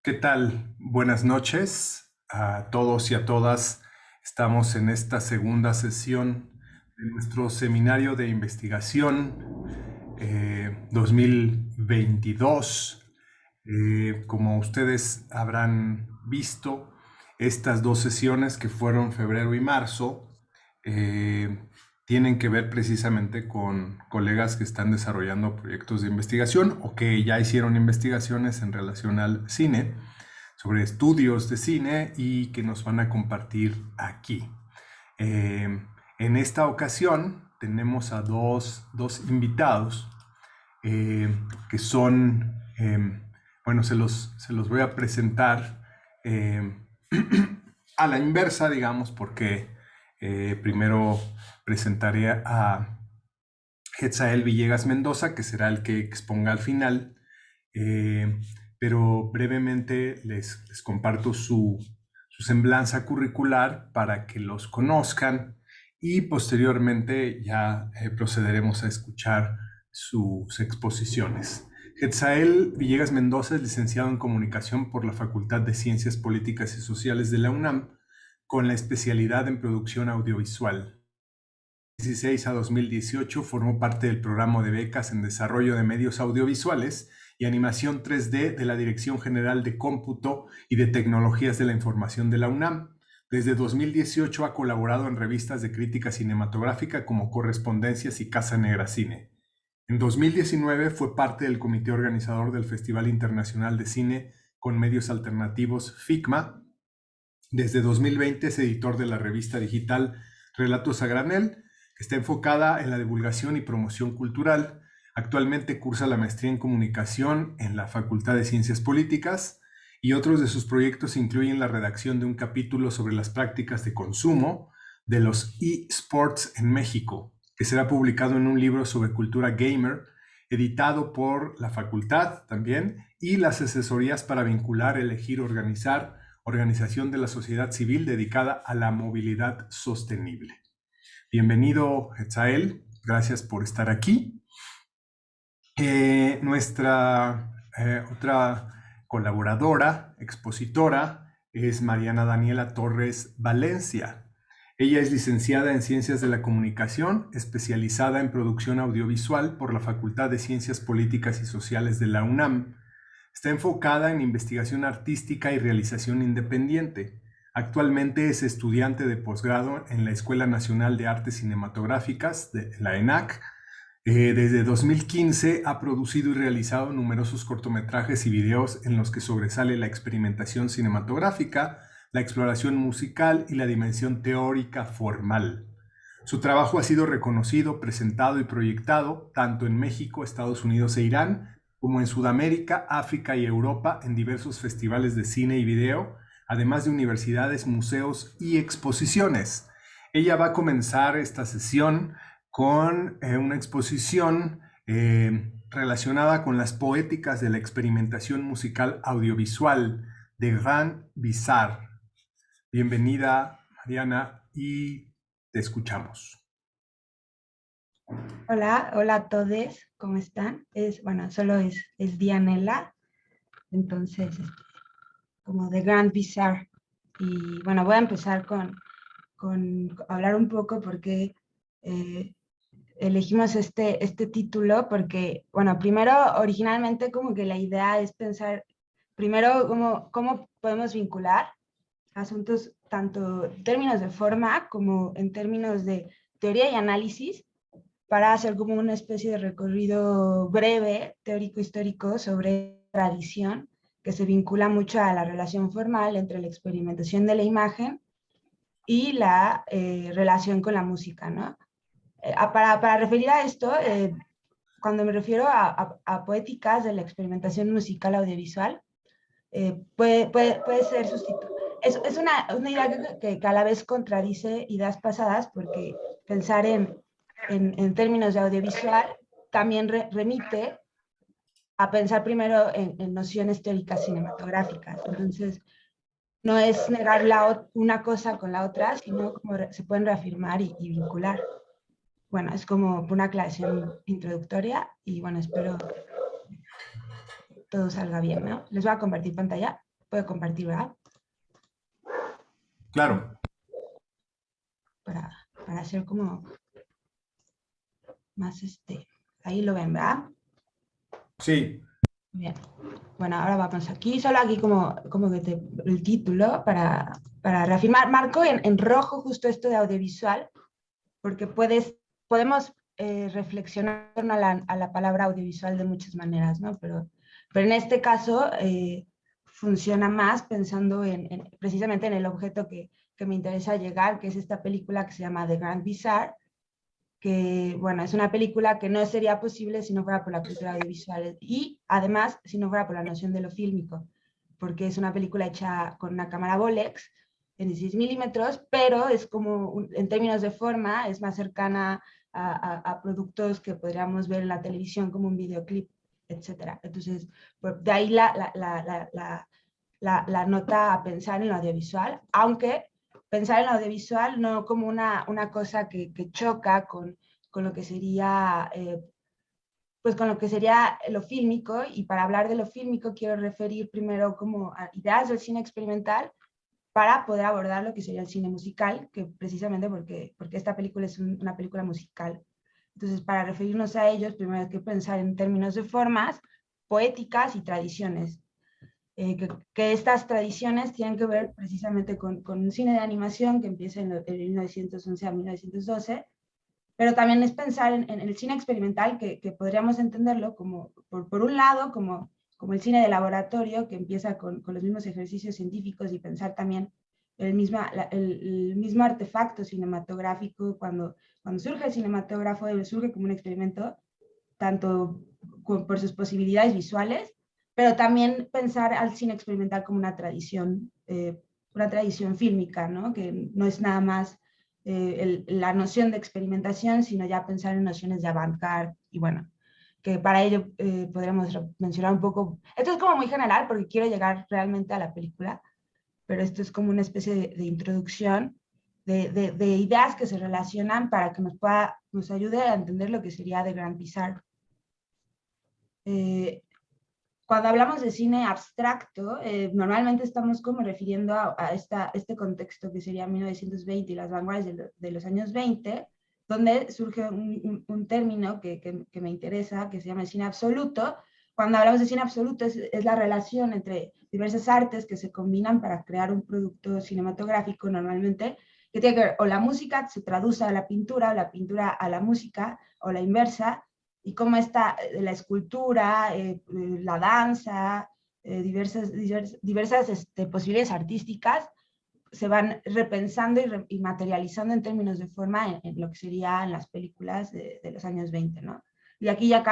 ¿Qué tal? Buenas noches a todos y a todas. Estamos en esta segunda sesión de nuestro seminario de investigación 2022. Como ustedes habrán visto, estas dos sesiones que fueron febrero y marzo eh, tienen que ver precisamente con colegas que están desarrollando proyectos de investigación o que ya hicieron investigaciones en relación al cine, sobre estudios de cine y que nos van a compartir aquí. En esta ocasión tenemos a dos invitados que son, bueno, se los voy a presentar eh, a la inversa, digamos, porque primero presentaré a Hetzael Villegas Mendoza, que será el que exponga al final, eh, pero brevemente les comparto su semblanza curricular para que los conozcan y posteriormente ya procederemos a escuchar sus exposiciones. Hetzael Villegas Mendoza es licenciado en Comunicación por la Facultad de Ciencias Políticas y Sociales de la UNAM, con la especialidad en Producción Audiovisual. 2016 a 2018 formó parte del programa de becas en desarrollo de medios audiovisuales y animación 3D de la Dirección General de Cómputo y de Tecnologías de la Información de la UNAM. Desde 2018 ha colaborado en revistas de crítica cinematográfica como Correspondencias y Casa Negra Cine. En 2019 fue parte del comité organizador del Festival Internacional de Cine con Medios Alternativos FICMA. Desde 2020 es editor de la revista digital Relatos a Granel, que está enfocada en la divulgación y promoción cultural. Actualmente cursa la maestría en comunicación en la Facultad de Ciencias Políticas y otros de sus proyectos incluyen la redacción de un capítulo sobre las prácticas de consumo de los eSports en México, que será publicado en un libro sobre cultura gamer, editado por la facultad también, y las asesorías para vincular, elegir, organizar, organización de la sociedad civil dedicada a la movilidad sostenible. Bienvenido, Hetzael, gracias por estar aquí. Nuestra otra colaboradora, expositora, es Mariana Daniela Torres Valencia. Ella es licenciada en Ciencias de la Comunicación, especializada en producción audiovisual por la Facultad de Ciencias Políticas y Sociales de la UNAM. Está enfocada en investigación artística y realización independiente. Actualmente es estudiante de posgrado en la Escuela Nacional de Artes Cinematográficas, de la ENAC. Desde 2015 ha producido y realizado numerosos cortometrajes y videos en los que sobresale la experimentación cinematográfica, la exploración musical y la dimensión teórica formal. Su trabajo ha sido reconocido, presentado y proyectado tanto en México, Estados Unidos e Irán, como en Sudamérica, África y Europa en diversos festivales de cine y video, además de universidades, museos y exposiciones. Ella va a comenzar esta sesión con una exposición relacionada con las poéticas de la experimentación musical audiovisual de Grand Bizarre. Bienvenida, Mariana, y te escuchamos. Hola, hola a todos, ¿cómo están? Bueno, solo es Dianela, entonces, como de Grand Bizarre. Y bueno, voy a empezar con hablar un poco porque elegimos este título, porque, bueno, primero, originalmente como que la idea es pensar, primero, cómo podemos vincular asuntos tanto en términos de forma como en términos de teoría y análisis, para hacer como una especie de recorrido breve, teórico-histórico, sobre tradición, que se vincula mucho a la relación formal entre la experimentación de la imagen y la relación con la música, ¿no? Para referir a esto, cuando me refiero a poéticas de la experimentación musical audiovisual, puede ser sustituido. Es una idea que a la vez contradice ideas pasadas, porque pensar en términos de audiovisual también remite a pensar primero en nociones teóricas cinematográficas. Entonces, no es negar una cosa con la otra, sino como se pueden reafirmar y vincular. Bueno, es como una aclaración introductoria y bueno, espero todo salga bien, ¿no? Les voy a compartir pantalla. puedo compartir, ¿verdad? Claro. Para hacer como más ahí lo ven, ¿verdad? Sí. Bien. Bueno, ahora vamos aquí, solo aquí como que el título para reafirmar. Marco en rojo justo esto de audiovisual, porque podemos reflexionar en torno a la palabra audiovisual de muchas maneras, ¿no? Pero en este caso funciona más pensando precisamente en el objeto que me interesa llegar, que es esta película que se llama The Grand Bizarre, que, bueno, es una película que no sería posible si no fuera por la cultura audiovisual y, además, si no fuera por la noción de lo fílmico, porque es una película hecha con una cámara Bolex en 16 milímetros, pero es como, en términos de forma, es más cercana a productos que podríamos ver en la televisión como un videoclip, etcétera. Entonces, de ahí la nota a pensar en lo audiovisual, aunque pensar en lo audiovisual no como una cosa que choca con lo que sería, pues con lo que sería lo fílmico, y para hablar de lo fílmico quiero referir primero como a ideas del cine experimental para poder abordar lo que sería el cine musical, que precisamente porque esta película es una película musical. Entonces, para referirnos a ellos, primero hay que pensar en términos de formas, poéticas y tradiciones. Que estas tradiciones tienen que ver precisamente con un cine de animación que empieza en 1911 a 1912, pero también es pensar en el cine experimental que podríamos entenderlo como, por un lado, como el cine de laboratorio, que empieza con los mismos ejercicios científicos, y pensar también el mismo artefacto cinematográfico cuando surge el cinematógrafo, surge como un experimento, tanto por sus posibilidades visuales, pero también pensar al cine experimental como una tradición fílmica, ¿no? Que no es nada más la noción de experimentación, sino ya pensar en nociones de avant-garde, y bueno, que para ello podríamos mencionar un poco, esto es como muy general porque quiero llegar realmente a la película, pero esto es como una especie de introducción de ideas que se relacionan para que nos ayude a entender lo que sería The Grand Bizarre. Cuando hablamos de cine abstracto, normalmente estamos como refiriendo a este contexto que sería 1920 y las vanguardias de los años 20, donde surge un término que me interesa, que se llama el cine absoluto. Cuando hablamos de cine absoluto es la relación entre diversas artes que se combinan para crear un producto cinematográfico, normalmente, que tiene que ver, o la música se traduce a la pintura, o la pintura a la música, o la inversa, y cómo está la escultura, la danza, diversas posibilidades artísticas se van repensando y materializando en términos de forma en lo que serían las películas de los años 20, ¿no? Y aquí ya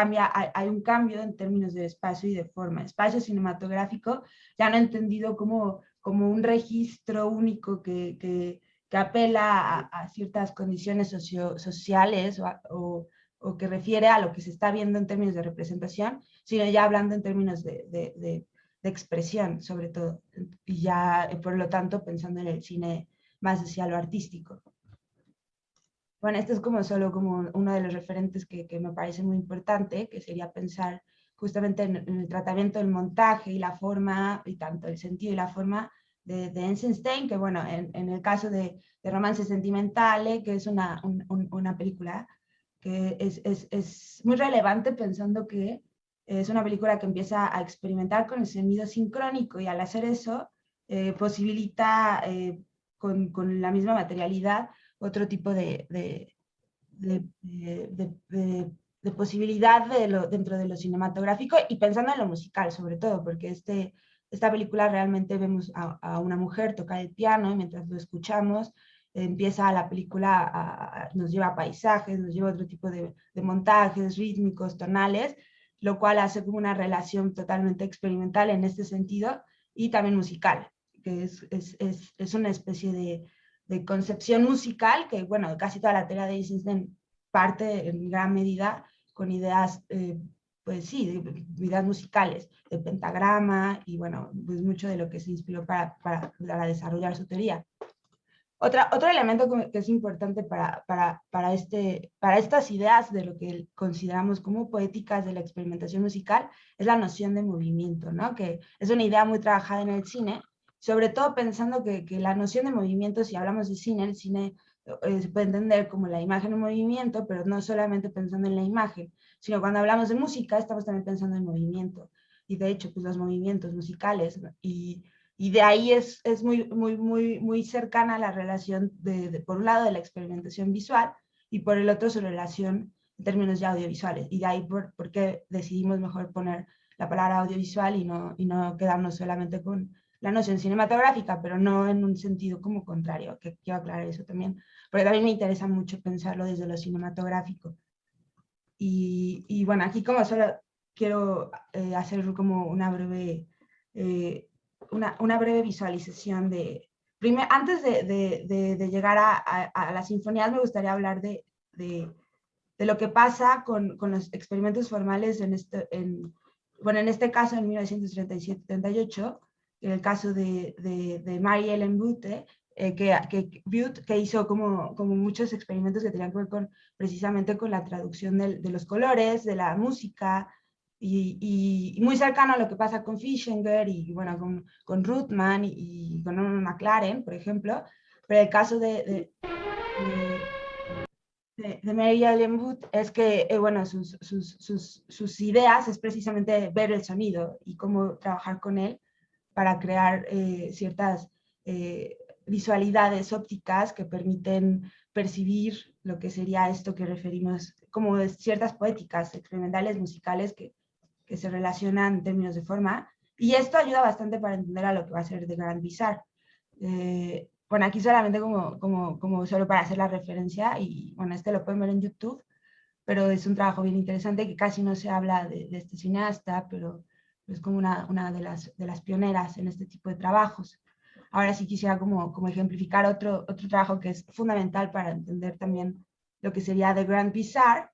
hay un cambio en términos de espacio y de forma. Espacio cinematográfico ya no entendido como un registro único que apela a ciertas condiciones sociales o que refiere a lo que se está viendo en términos de representación, sino ya hablando en términos de expresión, sobre todo, y ya, por lo tanto, pensando en el cine más hacia lo artístico. Bueno, esto es como solo como uno de los referentes que me parece muy importante, que sería pensar justamente en el tratamiento del montaje y la forma, y tanto el sentido y la forma de Eisenstein, que bueno, en el caso de Romance Sentimentale, que es una película que es muy relevante pensando que es una película que empieza a experimentar con el sonido sincrónico, y al hacer eso posibilita con la misma materialidad otro tipo de posibilidad dentro de lo cinematográfico, y pensando en lo musical sobre todo, porque esta película realmente vemos a una mujer tocar el piano y mientras lo escuchamos empieza la película, nos lleva a paisajes, nos lleva a otro tipo de montajes rítmicos, tonales, lo cual hace como una relación totalmente experimental en este sentido, y también musical, que es una especie de concepción musical que, bueno, casi toda la teoría de Eisenstein parte en gran medida con ideas, pues sí, de ideas musicales, de pentagrama, y bueno, pues mucho de lo que se inspiró para desarrollar su teoría. Otro elemento que es importante para estas ideas de lo que consideramos como poéticas de la experimentación musical es la noción de movimiento, ¿no? Que es una idea muy trabajada en el cine, sobre todo pensando que la noción de movimiento, si hablamos de cine, el cine se puede entender como la imagen en movimiento, pero no solamente pensando en la imagen, sino cuando hablamos de música estamos también pensando en movimiento. Y de hecho, pues los movimientos musicales, ¿no? Y de ahí es muy cercana la relación, por un lado, de la experimentación visual y por el otro, su relación en términos ya audiovisuales. Y de ahí por qué decidimos mejor poner la palabra audiovisual y no quedarnos solamente con la noción cinematográfica, pero no en un sentido como contrario, que quiero aclarar eso también, porque también me interesa mucho pensarlo desde lo cinematográfico. Y bueno, aquí como solo quiero hacer como eh, una breve visualización de... Antes de llegar a las sinfonías, me gustaría hablar de lo que pasa con los experimentos formales bueno, en este caso en 1937-38, en el caso de Mary Ellen Butte, que hizo como muchos experimentos que tenían que ver precisamente con la traducción de los colores, de la música, y muy cercano a lo que pasa con Fischinger y bueno, con Ruthman y con McLaren, por ejemplo, pero el caso de Mary Ellen Wood es que, bueno, sus ideas es precisamente ver el sonido y cómo trabajar con él para crear ciertas visualidades ópticas que permiten percibir lo que sería esto que referimos como ciertas poéticas experimentales musicales que se relacionan en términos de forma. Y esto ayuda bastante para entender a lo que va a ser de Grand Bizarre. Bueno, aquí solamente como solo para hacer la referencia, y bueno, este lo pueden ver en YouTube, pero es un trabajo bien interesante que casi no se habla de este cineasta, pero es como una de las pioneras en este tipo de trabajos. Ahora sí quisiera como ejemplificar otro trabajo que es fundamental para entender también lo que sería The Grand Bizarre.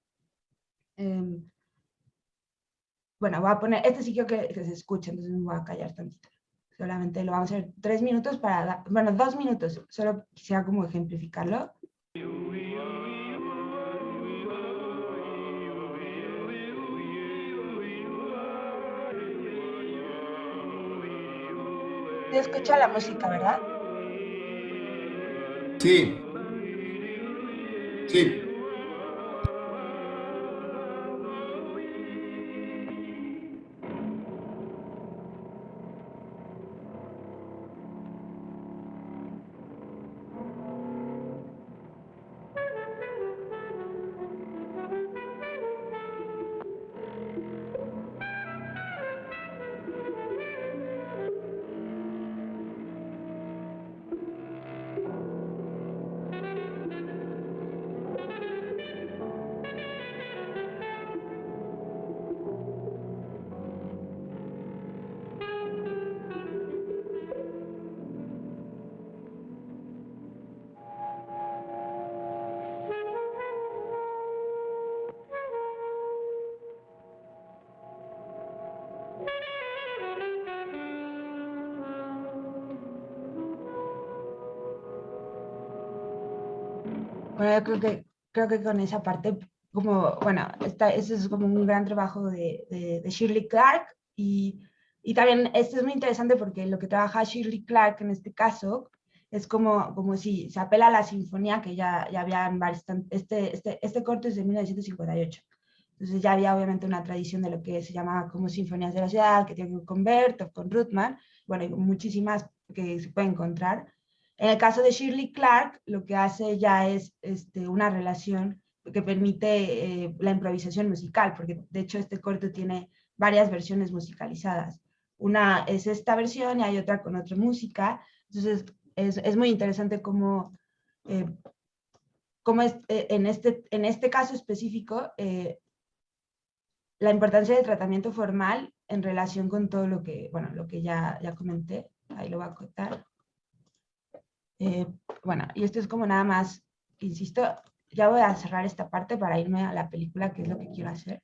Bueno, voy a poner, este sí quiero que se escuche, entonces me voy a callar tantito. Solamente lo vamos a hacer 3 minutos bueno, 2 minutos, solo quisiera como ejemplificarlo. Se escucha la música, ¿verdad? Sí, sí. Bueno, yo creo que con esa parte, como, bueno, ese es como un gran trabajo de Shirley Clark y también este es muy interesante porque lo que trabaja Shirley Clark en este caso es como si se apela a la sinfonía que ya habían varios, este corto es de 1958. Entonces ya había obviamente una tradición de lo que se llamaba como sinfonías de la ciudad, que tiene que ver con Bertold, con Ruthman, bueno, hay muchísimas que se pueden encontrar. En el caso de Shirley Clark, lo que hace ya es una relación que permite la improvisación musical, porque de hecho este corto tiene varias versiones musicalizadas. Una es esta versión y hay otra con otra música. Entonces es muy interesante eh, cómo en este caso específico la importancia del tratamiento formal en relación con todo lo que, bueno, lo que ya comenté. Ahí lo voy a acotar. Bueno, y esto es como nada más, insisto, ya voy a cerrar esta parte para irme a la película, que es lo que quiero hacer.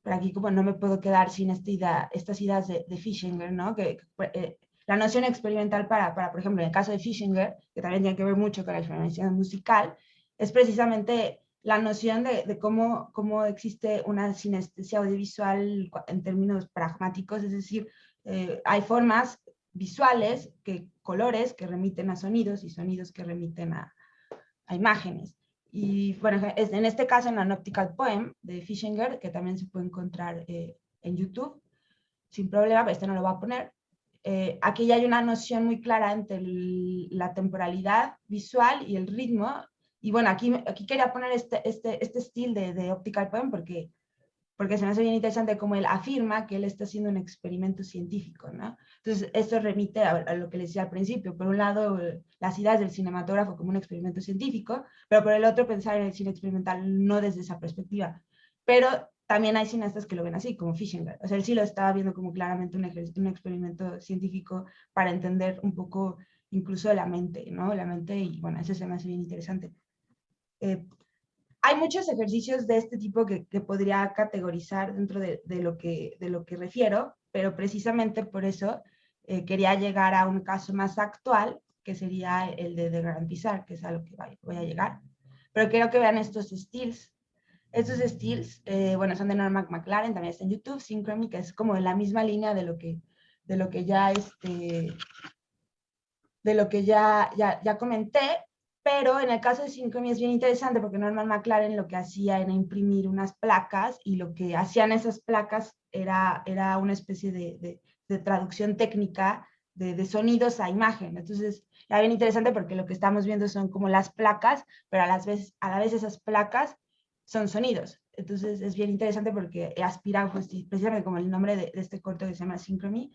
Pero aquí como no me puedo quedar sin estas ideas de Fischinger, ¿no? la noción experimental por ejemplo, en el caso de Fischinger, que también tiene que ver mucho con la experimentación musical, es precisamente la noción de cómo existe una sinestesia audiovisual en términos pragmáticos, es decir, hay formas visuales, colores que remiten a sonidos y sonidos que remiten a imágenes. Y bueno, en este caso en An Optical Poem de Fischinger, que también se puede encontrar en YouTube, sin problema, pero este no lo voy a poner. Aquí ya hay una noción muy clara entre la temporalidad visual y el ritmo. Y bueno, aquí quería poner este estilo de Optical Poem porque se me hace bien interesante cómo él afirma que él está haciendo un experimento científico, ¿no? Entonces, esto remite a lo que les decía al principio. Por un lado, las ideas del cinematógrafo como un experimento científico, pero por el otro, pensar en el cine experimental no desde esa perspectiva. Pero también hay cineastas que lo ven así, como Fischinger. O sea, él sí lo estaba viendo como claramente un experimento científico para entender un poco incluso la mente, ¿no? La mente, y bueno, eso se me hace bien interesante. Hay muchos ejercicios de este tipo que podría categorizar dentro de lo que refiero, pero precisamente por eso quería llegar a un caso más actual, que sería el de garantizar, que es a lo que voy a llegar. Pero quiero que vean estos styles. Estos styles, bueno, son de Norman McLaren, también está en YouTube, Synchrony, que es como en la misma línea de lo que ya comenté, pero en el caso de Synchrony es bien interesante porque Norman McLaren lo que hacía era imprimir unas placas y lo que hacían esas placas era una especie de traducción técnica de sonidos a imagen. Entonces, era bien interesante porque lo que estamos viendo son como las placas, pero a la vez esas placas son sonidos. Entonces, es bien interesante porque aspira, pues, precisamente como el nombre de este corto que se llama Synchrony,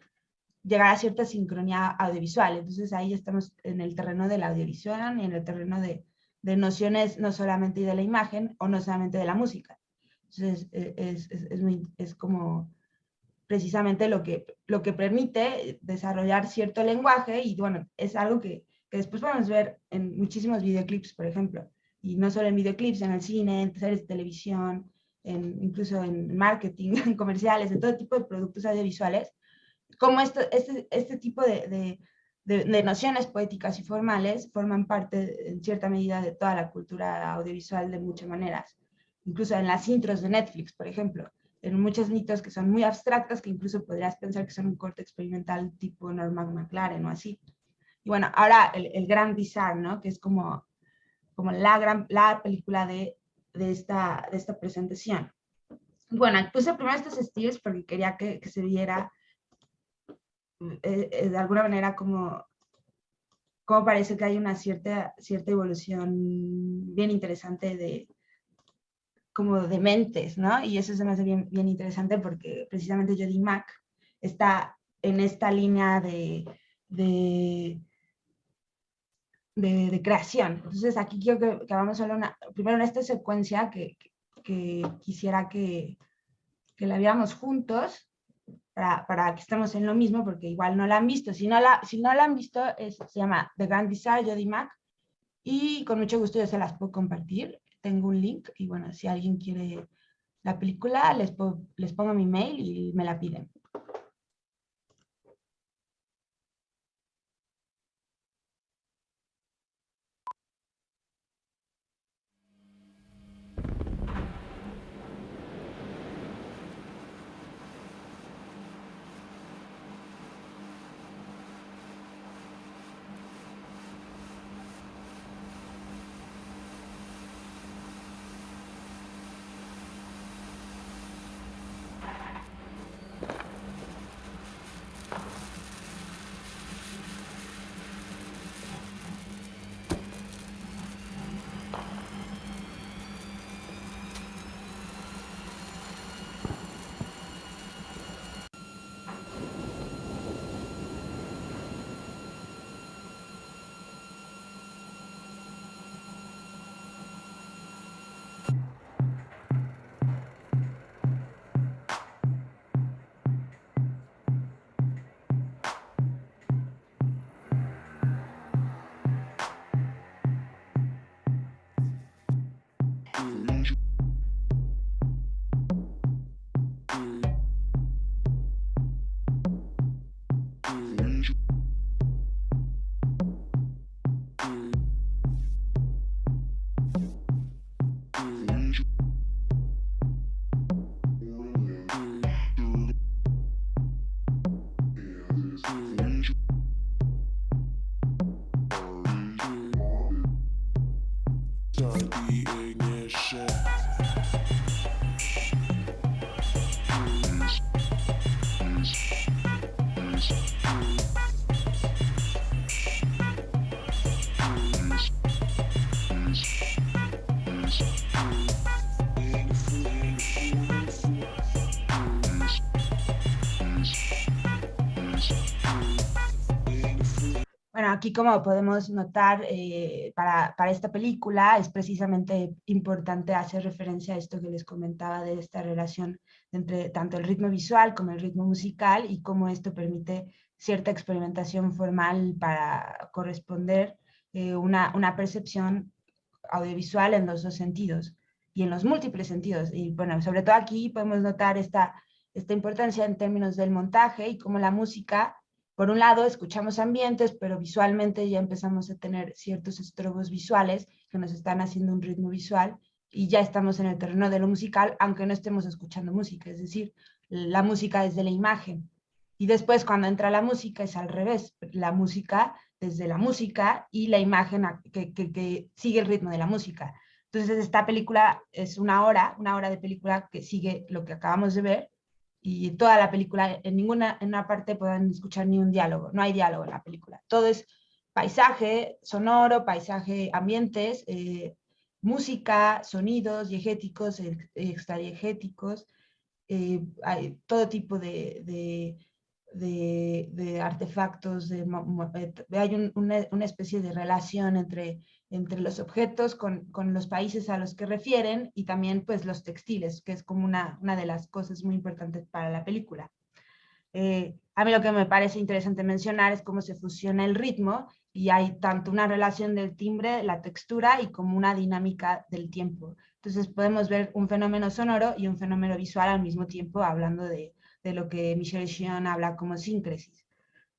llegar a cierta sincronía audiovisual. Entonces ahí estamos en el terreno de la audiovisual y en el terreno de nociones no solamente de la imagen o no solamente de la música. Entonces es como precisamente lo que permite desarrollar cierto lenguaje y bueno, es algo que después podemos ver en muchísimos videoclips, por ejemplo, y no solo en videoclips, en el cine, en series de televisión, incluso en marketing, en comerciales, en todo tipo de productos audiovisuales, cómo este tipo de nociones poéticas y formales forman parte, en cierta medida, de toda la cultura audiovisual de muchas maneras. Incluso en las intros de Netflix, por ejemplo, en muchas intros que son muy abstractas, que incluso podrías pensar que son un corte experimental tipo Norman McLaren o así. Y bueno, ahora el Gran Bizarre, ¿no? Que es como la película de esta presentación. Bueno, puse primero estos estilos porque quería que se viera de alguna manera como parece que hay una cierta evolución bien interesante como de mentes, ¿no? Y eso se me hace bien interesante porque precisamente Jody Mack está en esta línea de creación. Entonces aquí quiero que vamos a primero en esta secuencia que quisiera que la viéramos juntos, para que estemos en lo mismo, porque igual no la han visto. Si no la han visto, se llama The Grand Bizarre, Jody Mack, y con mucho gusto yo se las puedo compartir. Tengo un link, y bueno, si alguien quiere la película, les pongo mi mail y me la piden. bueno, aquí como podemos notar, para esta película es precisamente importante hacer referencia a esto que les comentaba de esta relación entre tanto el ritmo visual como el ritmo musical y cómo esto permite cierta experimentación formal para corresponder una percepción audiovisual en los dos sentidos y en los múltiples sentidos. Y bueno, sobre todo aquí podemos notar esta importancia en términos del montaje y cómo la música, por un lado, escuchamos ambientes, pero visualmente ya empezamos a tener ciertos estrobos visuales que nos están haciendo un ritmo visual y ya estamos en el terreno de lo musical, aunque no estemos escuchando música, es decir, la música desde la imagen. Y después cuando entra la música es al revés, la música desde la música y la imagen que sigue el ritmo de la música. Entonces esta película es una hora de película que sigue lo que acabamos de ver, y toda la película, en una parte pueden escuchar ni un diálogo, no hay diálogo en la película. Todo es paisaje sonoro, paisaje, ambientes, música, sonidos diegéticos, extradiegéticos, hay todo tipo de artefactos, hay una especie de relación entre los objetos con los países a los que refieren y también pues los textiles, que es como una de las cosas muy importantes para la película. A mí lo que me parece interesante mencionar es cómo se fusiona el ritmo y hay tanto una relación del timbre, la textura y como una dinámica del tiempo. Entonces podemos ver un fenómeno sonoro y un fenómeno visual al mismo tiempo, hablando de lo que Michel Chion habla como síncresis.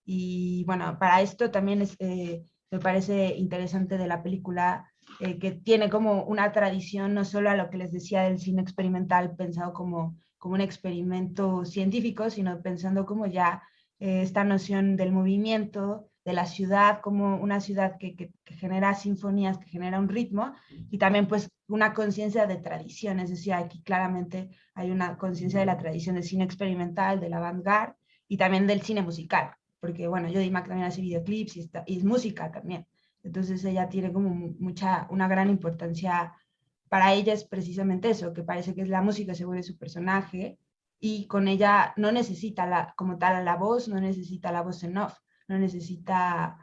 Y bueno, para esto también me parece interesante de la película, que tiene como una tradición no solo a lo que les decía del cine experimental pensado como un experimento científico, sino pensando como ya esta noción del movimiento, de la ciudad, como una ciudad que genera sinfonías, que genera un ritmo, y también pues una conciencia de tradición, es decir, aquí claramente hay una conciencia de la tradición del cine experimental, de la avant-garde, y también del cine musical, porque bueno, Jody Mack también hace videoclips y es música también. Entonces ella tiene como una gran importancia. Para ella es precisamente eso, que parece que es la música se vuelve su personaje y con ella no necesita como tal la voz, no necesita la voz en off, no necesita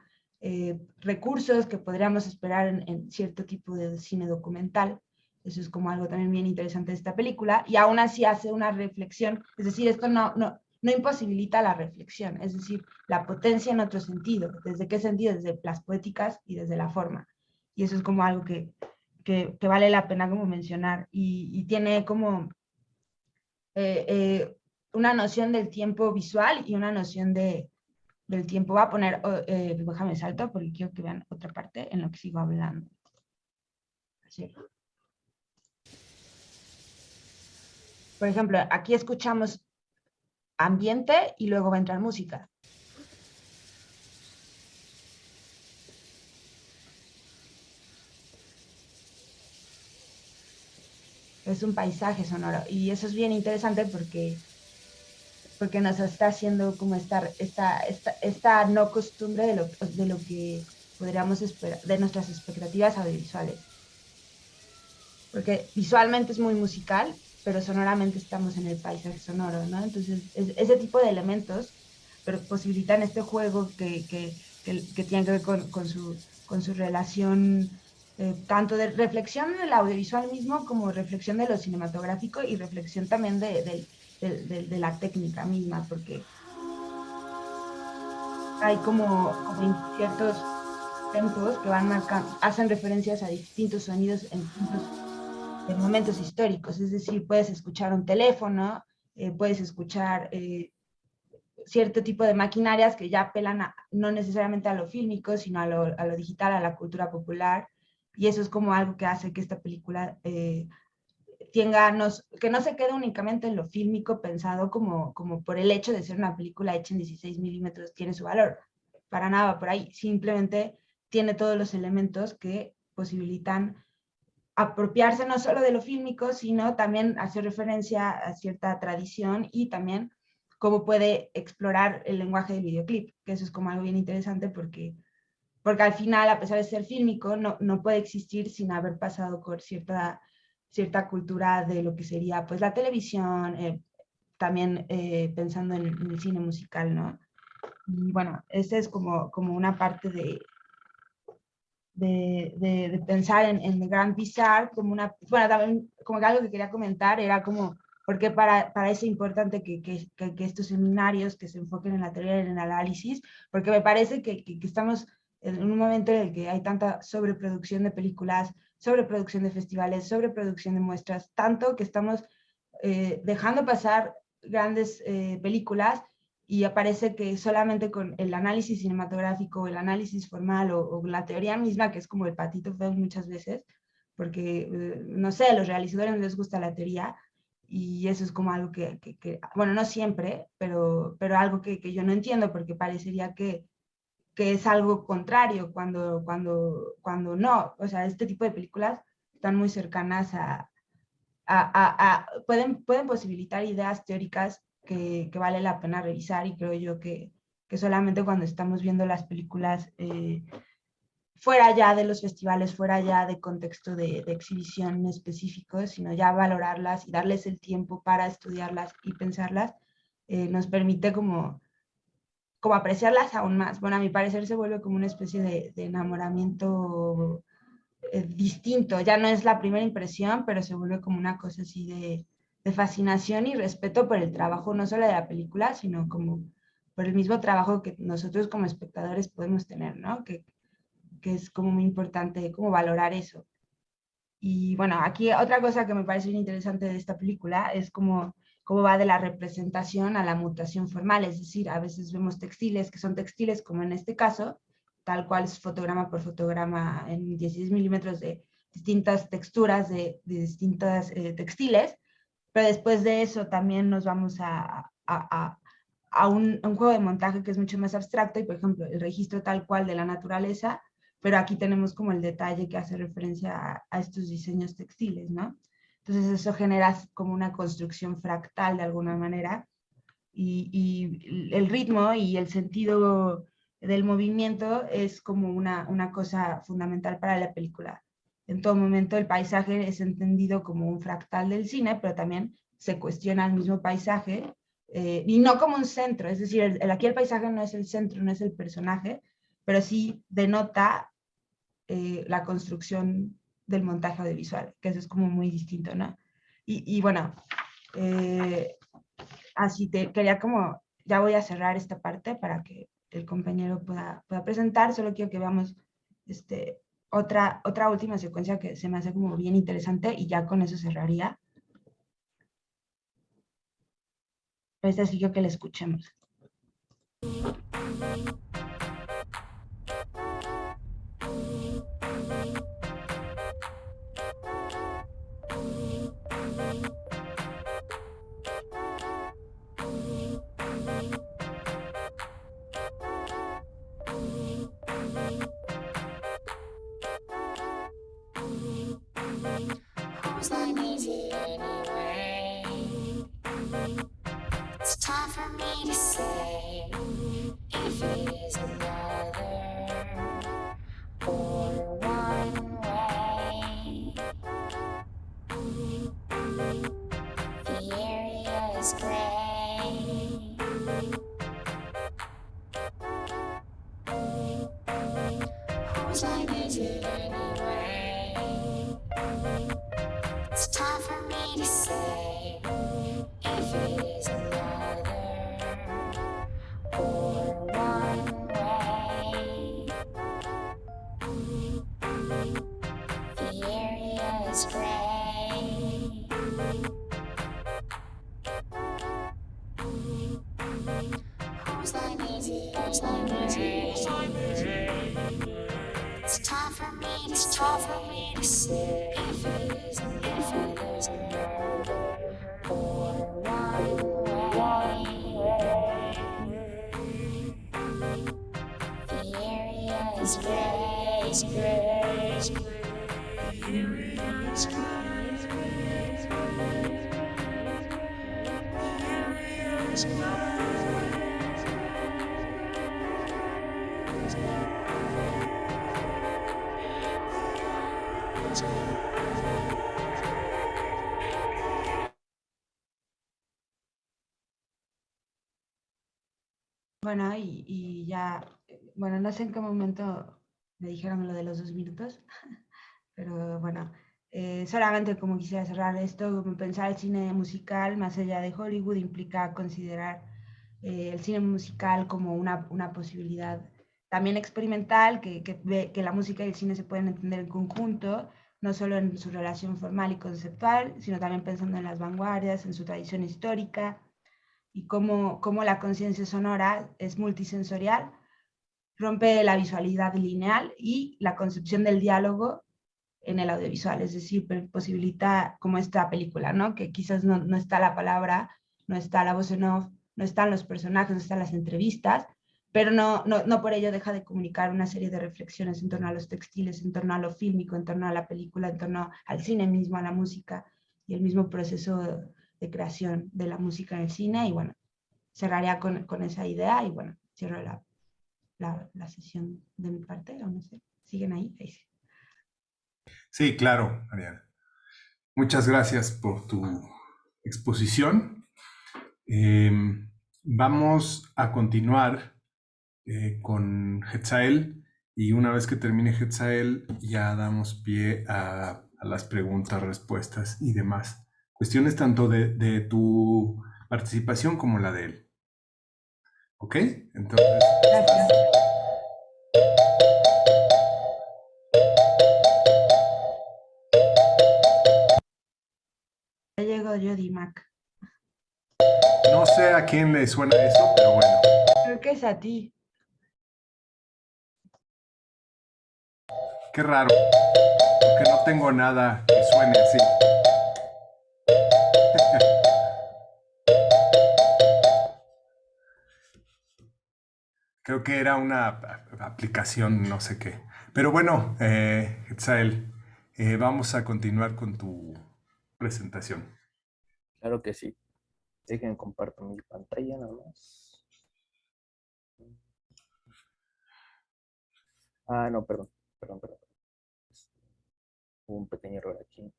recursos que podríamos esperar en cierto tipo de cine documental. Eso es como algo también bien interesante de esta película, y aún así hace una reflexión, es decir, esto no imposibilita la reflexión, es decir, la potencia en otro sentido. ¿Desde qué sentido? Desde las poéticas y desde la forma. Y eso es como algo que vale la pena como mencionar, y tiene como una noción del tiempo visual y una noción del tiempo. Voy a poner, déjame salto porque quiero que vean otra parte en lo que sigo hablando. Así. Por ejemplo, aquí escuchamos ambiente y luego va a entrar música. Es un paisaje sonoro y eso es bien interesante porque nos está haciendo como esta no costumbre de lo que podríamos esperar, de nuestras expectativas audiovisuales. Porque visualmente es muy musical, pero sonoramente estamos en el paisaje sonoro, ¿no? Entonces, ese tipo de elementos pero posibilitan este juego que tiene que ver con su relación, tanto de reflexión del audiovisual mismo como reflexión de lo cinematográfico y reflexión también de la técnica misma, porque hay como ciertos tempos que van marcando, hacen referencias a distintos sonidos en distintos momentos históricos, es decir, puedes escuchar un teléfono, puedes escuchar cierto tipo de maquinarias que ya apelan no necesariamente a lo fílmico, sino a lo digital, a la cultura popular, y eso es como algo que hace que esta película que no se quede únicamente en lo fílmico pensado como por el hecho de ser una película hecha en 16 milímetros tiene su valor. Para nada por ahí, simplemente tiene todos los elementos que posibilitan apropiarse no solo de lo fílmico, sino también hacer referencia a cierta tradición y también cómo puede explorar el lenguaje del videoclip, que eso es como algo bien interesante porque al final, a pesar de ser fílmico, no puede existir sin haber pasado por cierta cultura de lo que sería pues la televisión, también pensando en el cine musical, ¿no? Y bueno, esa es como una parte de pensar en The Grand Bizarre como una, bueno, también como que algo que quería comentar era como, porque para eso es importante que estos seminarios que se enfoquen en la teoría y en el análisis, porque me parece que estamos en un momento en el que hay tanta sobreproducción de películas, sobreproducción de festivales, sobreproducción de muestras, tanto que estamos dejando pasar grandes películas y aparece que solamente con el análisis cinematográfico, el análisis formal o la teoría misma, que es como el patito feo muchas veces, porque, no sé, a los realizadores no les gusta la teoría y eso es como algo bueno, no siempre, pero algo que yo no entiendo porque parecería que es algo contrario cuando no, o sea, este tipo de películas están muy cercanas pueden posibilitar ideas teóricas que vale la pena revisar y creo yo que solamente cuando estamos viendo las películas fuera ya de los festivales, fuera ya de contexto de exhibición específico, sino ya valorarlas y darles el tiempo para estudiarlas y pensarlas, nos permite como apreciarlas aún más. Bueno, a mi parecer se vuelve como una especie de enamoramiento distinto, ya no es la primera impresión, pero se vuelve como una cosa así de fascinación y respeto por el trabajo, no solo de la película, sino como por el mismo trabajo que nosotros como espectadores podemos tener, ¿no? Que es como muy importante como valorar eso. Y bueno, aquí otra cosa que me parece bien interesante de esta película es cómo va de la representación a la mutación formal, es decir, a veces vemos textiles que son textiles, como en este caso, tal cual es fotograma por fotograma en 16 milímetros de distintas texturas de distintas textiles, pero después de eso también nos vamos a un juego de montaje que es mucho más abstracto y, por ejemplo, el registro tal cual de la naturaleza, pero aquí tenemos como el detalle que hace referencia a estos diseños textiles, ¿no? Entonces eso genera como una construcción fractal de alguna manera y el ritmo y el sentido del movimiento es como una cosa fundamental para la película. En todo momento el paisaje es entendido como un fractal del cine, pero también se cuestiona el mismo paisaje y no como un centro, es decir, aquí el paisaje no es el centro, no es el personaje, pero sí denota la construcción del montaje audiovisual, que eso es como muy distinto, ¿no? Y bueno, eh, así te quería como, ya voy a cerrar esta parte para que el compañero pueda presentar, solo quiero que veamos otra última secuencia que se me hace como bien interesante y ya con eso cerraría. Esta sí quiero que la escuchemos. Whose line is it anyway? It's time for me to say if it is another or one way. The area is gray. Whose line is it anyway? It's time for me to say if it is another or one way. The area is gray. Whose line is it? Whose line is it? Whose line is it? It's time for me to say if it is another or one way. The area is gray. It's gray. It's gray. The area is gray. The area is gray. Bueno, y ya, bueno, no sé en qué momento me dijeron lo de los 2 minutos, pero bueno, solamente como quisiera cerrar esto, como pensar el cine musical más allá de Hollywood implica considerar el cine musical como una posibilidad también experimental, que la música y el cine se pueden entender en conjunto, no solo en su relación formal y conceptual, sino también pensando en las vanguardias, en su tradición histórica, y cómo la conciencia sonora es multisensorial, rompe la visualidad lineal y la concepción del diálogo en el audiovisual, es decir, posibilita como esta película, ¿no? Que quizás no está la palabra, no está la voz en off, no están los personajes, no están las entrevistas, pero no por ello deja de comunicar una serie de reflexiones en torno a los textiles, en torno a lo fílmico, en torno a la película, en torno al cine mismo, a la música y el mismo proceso de creación de la música en el cine. Y bueno, cerraría con esa idea y bueno, cierro la sesión de mi parte, o no sé, siguen ahí. Ahí sí. Sí, claro, Mariana. Muchas gracias por tu exposición. Vamos a continuar con Hetzael y una vez que termine Hetzael ya damos pie a las preguntas, respuestas y demás. Cuestiones tanto de tu participación como la de él. ¿Ok? Entonces, Gracias. Ya llegó Jody Mac. no sé a quién le suena eso, pero bueno, Creo que es a ti. qué raro, porque no tengo nada que suene así. Creo que era una aplicación, no sé qué. Pero bueno, Etzael, vamos a continuar con tu presentación. Claro que sí. Dejen comparto mi pantalla nada más. Ah, no, perdón. Hubo un pequeño error aquí.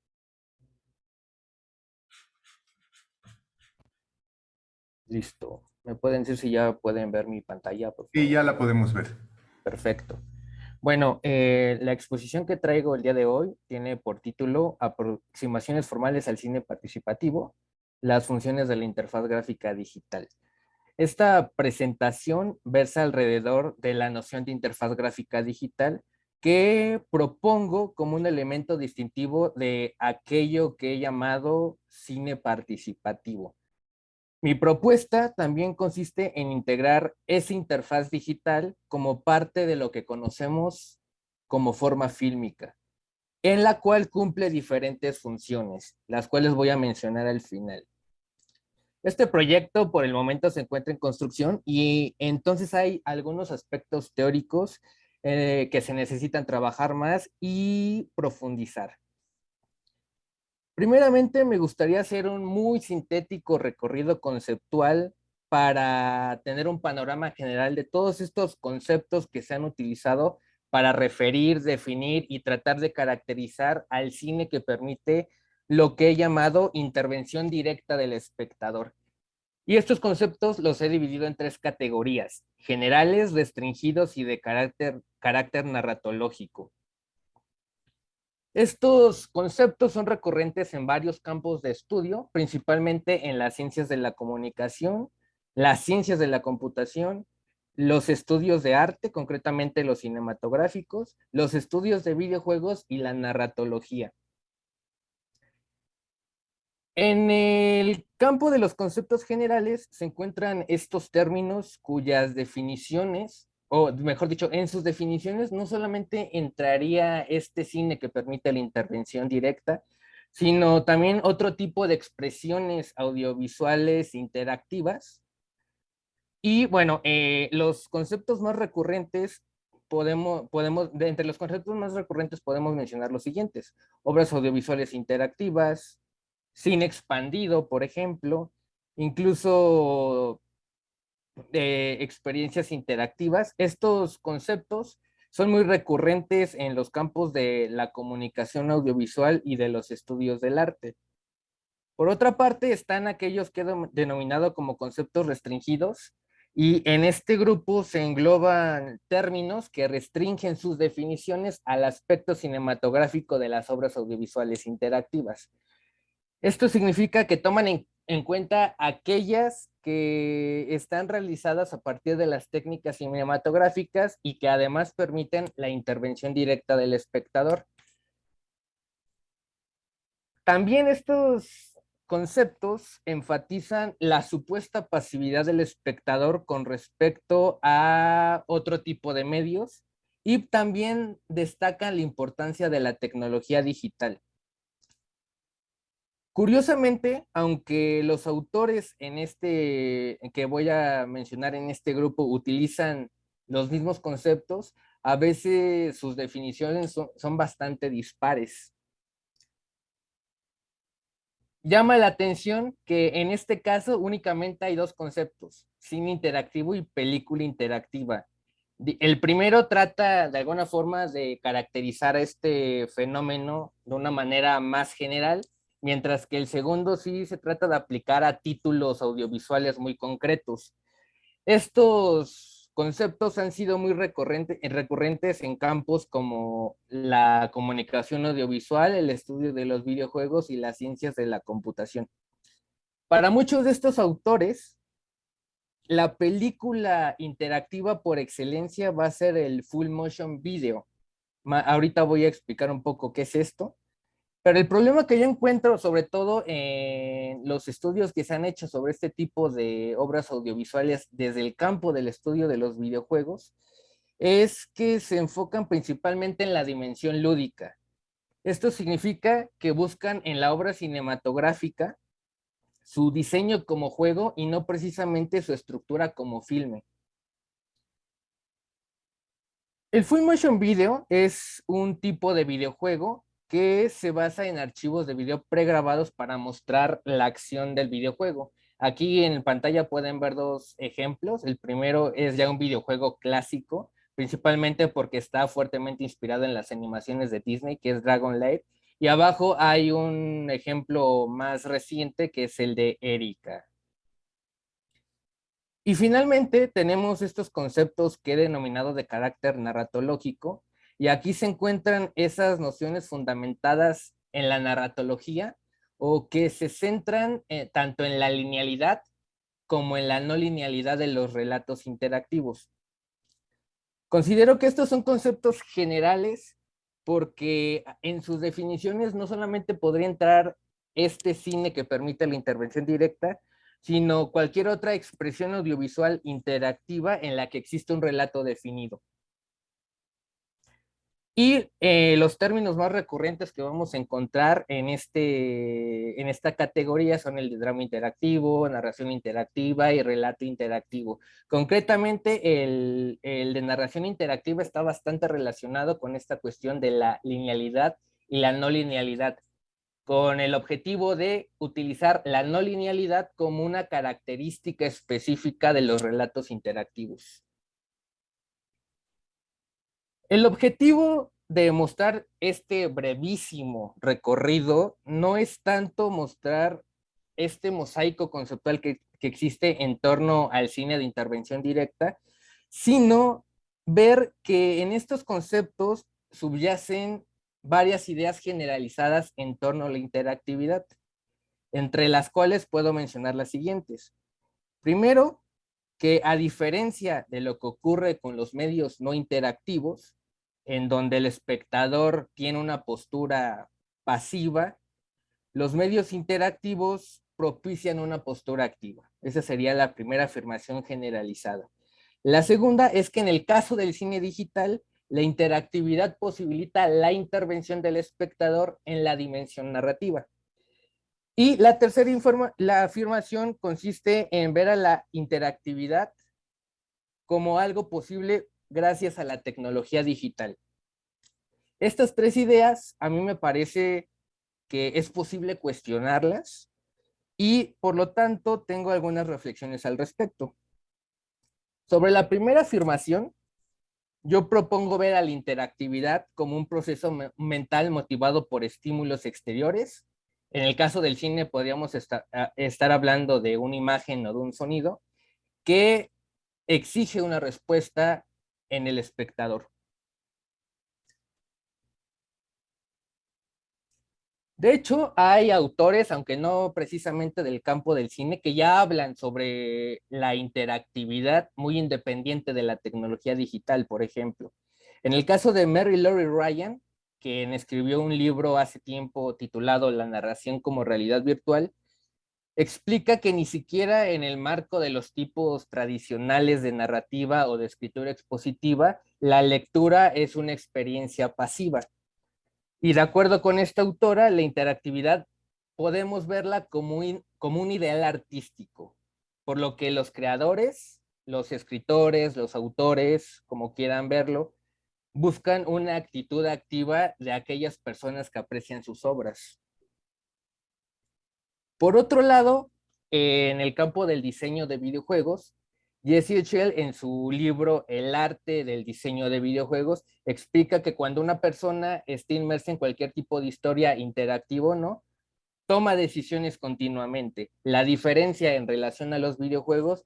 Listo. ¿Me pueden decir si ya pueden ver mi pantalla, por Y favor? ya la podemos ver. Perfecto. Bueno, la exposición que traigo el día de hoy tiene por título Aproximaciones formales al cine participativo, las funciones de la interfaz gráfica digital. Esta presentación versa alrededor de la noción de interfaz gráfica digital que propongo como un elemento distintivo de aquello que he llamado cine participativo. Mi propuesta también consiste en integrar esa interfaz digital como parte de lo que conocemos como forma fílmica, en la cual cumple diferentes funciones, las cuales voy a mencionar al final. Este proyecto por el momento se encuentra en construcción y entonces hay algunos aspectos teóricos que se necesitan trabajar más y profundizar. Primeramente, me gustaría hacer un muy sintético recorrido conceptual para tener un panorama general de todos estos conceptos que se han utilizado para referir, definir y tratar de caracterizar al cine que permite lo que he llamado intervención directa del espectador. Y estos conceptos los he dividido en 3 categorías: generales, restringidos y de carácter narratológico. Estos conceptos son recurrentes en varios campos de estudio, principalmente en las ciencias de la comunicación, las ciencias de la computación, los estudios de arte, concretamente los cinematográficos, los estudios de videojuegos y la narratología. En el campo de los conceptos generales se encuentran estos términos cuyas definiciones, o mejor dicho, en sus definiciones no solamente entraría este cine que permite la intervención directa, sino también otro tipo de expresiones audiovisuales interactivas. Y bueno, los conceptos más recurrentes entre los conceptos más recurrentes podemos mencionar los siguientes: obras audiovisuales interactivas, cine expandido, por ejemplo, incluso experiencias interactivas. Estos conceptos son muy recurrentes en los campos de la comunicación audiovisual y de los estudios del arte. Por otra parte, están aquellos que he denominado como conceptos restringidos, Y en este grupo se engloban términos que restringen sus definiciones al aspecto cinematográfico de las obras audiovisuales interactivas. Esto significa que toman en cuenta aquellas que están realizadas a partir de las técnicas cinematográficas y que además permiten la intervención directa del espectador. También estos conceptos enfatizan la supuesta pasividad del espectador con respecto a otro tipo de medios y también destacan la importancia de la tecnología digital. Curiosamente, aunque los autores que voy a mencionar en este grupo utilizan los mismos conceptos, a veces sus definiciones son bastante dispares. Llama la atención que en este caso únicamente hay dos conceptos, cine interactivo y película interactiva. El primero trata de alguna forma de caracterizar este fenómeno de una manera más general, mientras que el segundo sí se trata de aplicar a títulos audiovisuales muy concretos. Estos conceptos han sido muy recurrentes en campos como la comunicación audiovisual, el estudio de los videojuegos y las ciencias de la computación. Para muchos de estos autores, la película interactiva por excelencia va a ser el full motion video. Ahorita voy a explicar un poco qué es esto. Pero el problema que yo encuentro, sobre todo en los estudios que se han hecho sobre este tipo de obras audiovisuales desde el campo del estudio de los videojuegos, es que se enfocan principalmente en la dimensión lúdica. Esto significa que buscan en la obra cinematográfica su diseño como juego y no precisamente su estructura como filme. El full motion video es un tipo de videojuego que se basa en archivos de video pregrabados para mostrar la acción del videojuego. Aquí en pantalla pueden ver dos ejemplos. El primero es ya un videojuego clásico, principalmente porque está fuertemente inspirado en las animaciones de Disney, que es Dragon Lair. Y abajo hay un ejemplo más reciente, que es el de Erika. Y finalmente tenemos estos conceptos que he denominado de carácter narratológico, y aquí se encuentran esas nociones fundamentadas en la narratología o que se centran tanto en la linealidad como en la no linealidad de los relatos interactivos. Considero que estos son conceptos generales porque en sus definiciones no solamente podría entrar este cine que permite la intervención directa, sino cualquier otra expresión audiovisual interactiva en la que existe un relato definido. Y los términos más recurrentes que vamos a encontrar en esta categoría son el de drama interactivo, narración interactiva y relato interactivo. Concretamente, el de narración interactiva está bastante relacionado con esta cuestión de la linealidad y la no linealidad, con el objetivo de utilizar la no linealidad como una característica específica de los relatos interactivos. El objetivo de mostrar este brevísimo recorrido no es tanto mostrar este mosaico conceptual que existe en torno al cine de intervención directa, sino ver que en estos conceptos subyacen varias ideas generalizadas en torno a la interactividad, entre las cuales puedo mencionar las siguientes. Primero, que a diferencia de lo que ocurre con los medios no interactivos, en donde el espectador tiene una postura pasiva, los medios interactivos propician una postura activa. Esa sería la primera afirmación generalizada. La segunda es que en el caso del cine digital, la interactividad posibilita la intervención del espectador en la dimensión narrativa. Y la tercera afirmación consiste en ver a la interactividad como algo posible gracias a la tecnología digital. Estas tres ideas a mí me parece que es posible cuestionarlas y por lo tanto tengo algunas reflexiones al respecto. Sobre la primera afirmación, yo propongo ver a la interactividad como un proceso mental motivado por estímulos exteriores. En el caso del cine podríamos estar hablando de una imagen o de un sonido que exige una respuesta en el espectador. De hecho, hay autores, aunque no precisamente del campo del cine, que ya hablan sobre la interactividad muy independiente de la tecnología digital, por ejemplo. En el caso de Mary Laurie Ryan, quien escribió un libro hace tiempo titulado La narración como realidad virtual, explica que ni siquiera en el marco de los tipos tradicionales de narrativa o de escritura expositiva, la lectura es una experiencia pasiva. Y de acuerdo con esta autora, la interactividad podemos verla como un ideal artístico, por lo que los creadores, los escritores, los autores, como quieran verlo, buscan una actitud activa de aquellas personas que aprecian sus obras. Por otro lado, en el campo del diseño de videojuegos, Jesse Echel, en su libro El arte del diseño de videojuegos, explica que cuando una persona está inmersa en cualquier tipo de historia interactivo, ¿no?, toma decisiones continuamente. La diferencia en relación a los videojuegos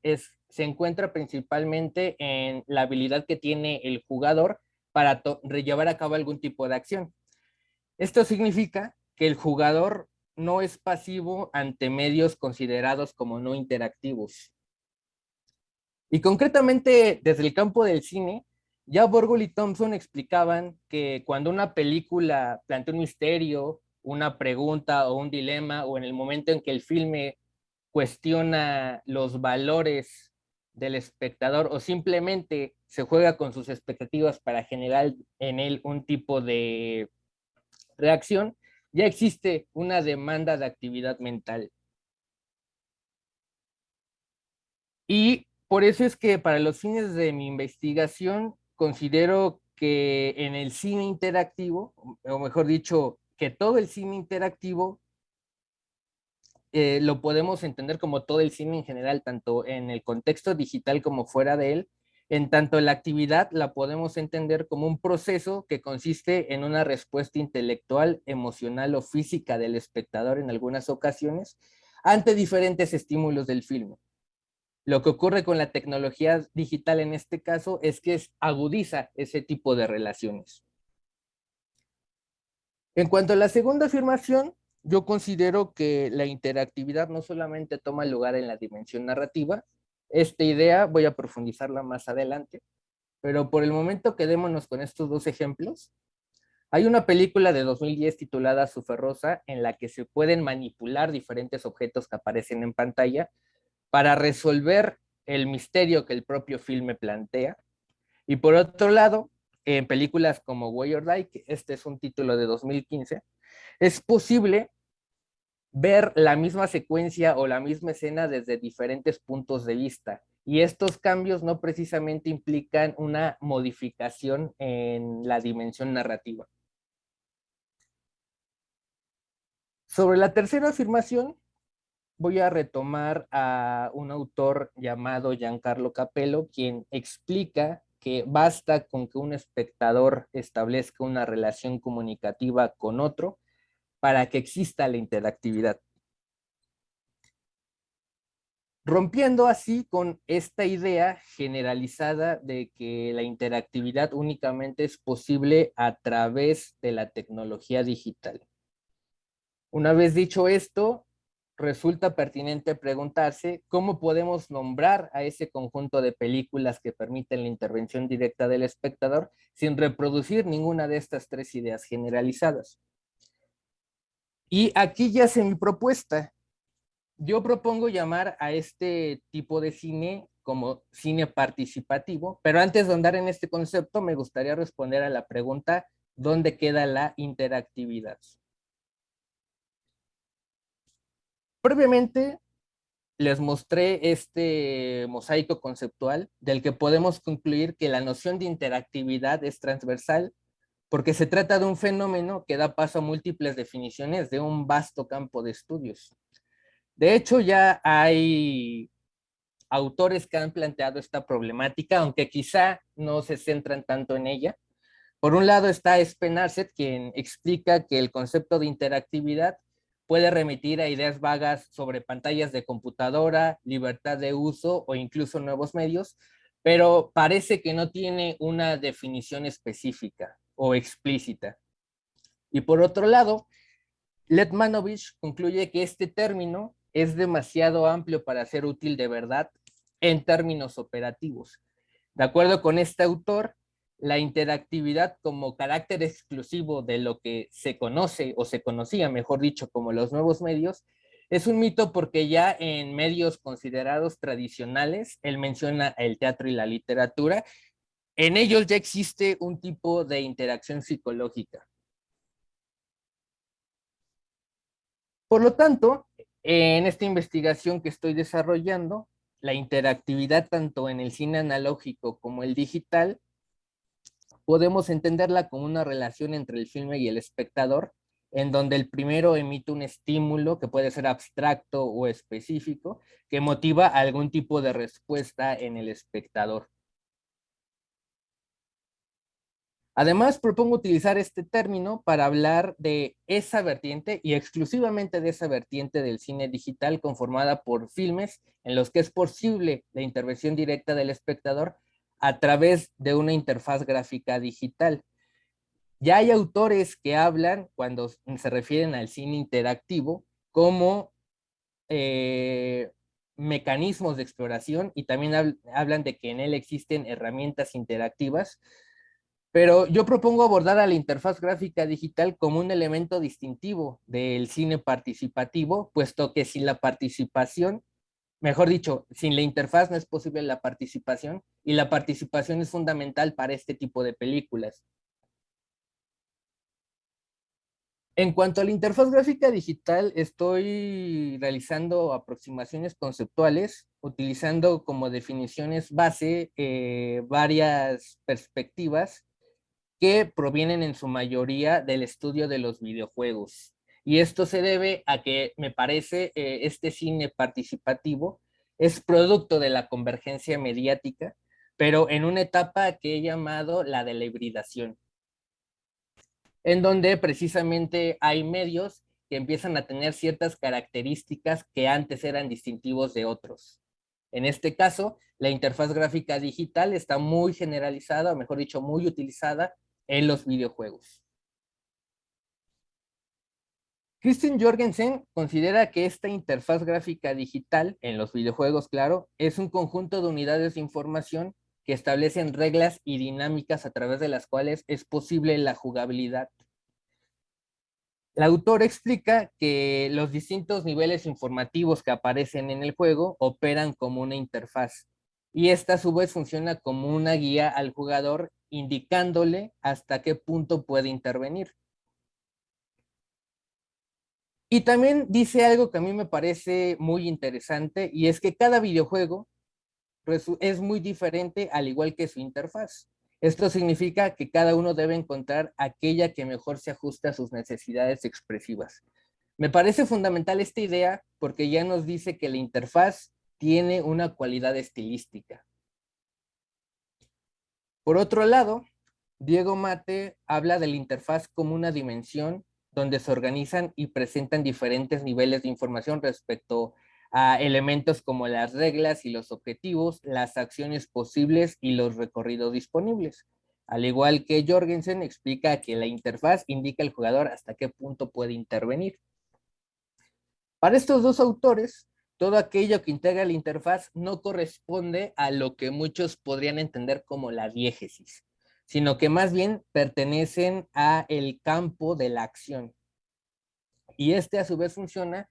se encuentra principalmente en la habilidad que tiene el jugador para llevar a cabo algún tipo de acción. Esto significa que el jugador no es pasivo ante medios considerados como no interactivos. Y concretamente, desde el campo del cine, ya Borgul y Thompson explicaban que cuando una película plantea un misterio, una pregunta o un dilema, o en el momento en que el filme cuestiona los valores del espectador o simplemente se juega con sus expectativas para generar en él un tipo de reacción, ya existe una demanda de actividad mental. Y por eso es que para los fines de mi investigación considero que en el cine interactivo, o mejor dicho, que todo el cine interactivo lo podemos entender como todo el cine en general, tanto en el contexto digital como fuera de él. En tanto la actividad la podemos entender como un proceso que consiste en una respuesta intelectual, emocional o física del espectador en algunas ocasiones ante diferentes estímulos del filme. Lo que ocurre con la tecnología digital en este caso es que agudiza ese tipo de relaciones. En cuanto a la segunda afirmación, yo considero que la interactividad no solamente toma lugar en la dimensión narrativa. Esta idea voy a profundizarla más adelante, pero por el momento quedémonos con estos dos ejemplos. Hay una película de 2010 titulada Suferrosa en la que se pueden manipular diferentes objetos que aparecen en pantalla para resolver el misterio que el propio filme plantea. Y por otro lado, en películas como Way or Die, que este es un título de 2015, es posible ver la misma secuencia o la misma escena desde diferentes puntos de vista. Y estos cambios no precisamente implican una modificación en la dimensión narrativa. Sobre la tercera afirmación, voy a retomar a un autor llamado Giancarlo Capello, quien explica que basta con que un espectador establezca una relación comunicativa con otro para que exista la interactividad. Rompiendo así con esta idea generalizada de que la interactividad únicamente es posible a través de la tecnología digital. Una vez dicho esto, resulta pertinente preguntarse cómo podemos nombrar a ese conjunto de películas que permiten la intervención directa del espectador sin reproducir ninguna de estas tres ideas generalizadas. Y aquí yace mi propuesta. Yo propongo llamar a este tipo de cine como cine participativo, pero antes de andar en este concepto me gustaría responder a la pregunta: ¿dónde queda la interactividad? Previamente les mostré este mosaico conceptual del que podemos concluir que la noción de interactividad es transversal porque se trata de un fenómeno que da paso a múltiples definiciones de un vasto campo de estudios. De hecho, ya hay autores que han planteado esta problemática, aunque quizá no se centran tanto en ella. Por un lado está Spenarset, quien explica que el concepto de interactividad puede remitir a ideas vagas sobre pantallas de computadora, libertad de uso o incluso nuevos medios, pero parece que no tiene una definición específica o explícita. Y por otro lado, Letmanovich concluye que este término es demasiado amplio para ser útil de verdad en términos operativos. De acuerdo con este autor, la interactividad como carácter exclusivo de lo que se conoce o se conocía, mejor dicho, como los nuevos medios, es un mito porque ya en medios considerados tradicionales, él menciona el teatro y la literatura, en ellos ya existe un tipo de interacción psicológica. Por lo tanto, en esta investigación que estoy desarrollando, la interactividad tanto en el cine analógico como el digital, podemos entenderla como una relación entre el filme y el espectador, en donde el primero emite un estímulo que puede ser abstracto o específico, que motiva algún tipo de respuesta en el espectador. Además, propongo utilizar este término para hablar de esa vertiente y exclusivamente de esa vertiente del cine digital conformada por filmes en los que es posible la intervención directa del espectador a través de una interfaz gráfica digital. Ya hay autores que hablan, cuando se refieren al cine interactivo, como mecanismos de exploración y también hablan de que en él existen herramientas interactivas, pero yo propongo abordar a la interfaz gráfica digital como un elemento distintivo del cine participativo, puesto que sin la participación, mejor dicho, sin la interfaz no es posible la participación, y la participación es fundamental para este tipo de películas. En cuanto a la interfaz gráfica digital, estoy realizando aproximaciones conceptuales, utilizando como definiciones base varias perspectivas que provienen en su mayoría del estudio de los videojuegos. Y esto se debe a que, me parece, este cine participativo es producto de la convergencia mediática, pero en una etapa que he llamado la de la hibridación, en donde precisamente hay medios que empiezan a tener ciertas características que antes eran distintivos de otros. En este caso, la interfaz gráfica digital está muy generalizada, o mejor dicho, muy utilizada en los videojuegos. Christian Jorgensen considera que esta interfaz gráfica digital, en los videojuegos, claro, es un conjunto de unidades de información que establecen reglas y dinámicas a través de las cuales es posible la jugabilidad. El autor explica que los distintos niveles informativos que aparecen en el juego operan como una interfaz, y esta a su vez funciona como una guía al jugador, indicándole hasta qué punto puede intervenir. Y también dice algo que a mí me parece muy interesante, y es que cada videojuego es muy diferente, al igual que su interfaz. Esto significa que cada uno debe encontrar aquella que mejor se ajuste a sus necesidades expresivas. Me parece fundamental esta idea porque ya nos dice que la interfaz tiene una cualidad estilística. Por otro lado, Diego Mate habla de la interfaz como una dimensión donde se organizan y presentan diferentes niveles de información respecto a elementos como las reglas y los objetivos, las acciones posibles y los recorridos disponibles. Al igual que Jorgensen explica que la interfaz indica al jugador hasta qué punto puede intervenir. Para estos dos autores, todo aquello que integra la interfaz no corresponde a lo que muchos podrían entender como la diégesis, sino que más bien pertenecen a el campo de la acción. Y este a su vez funciona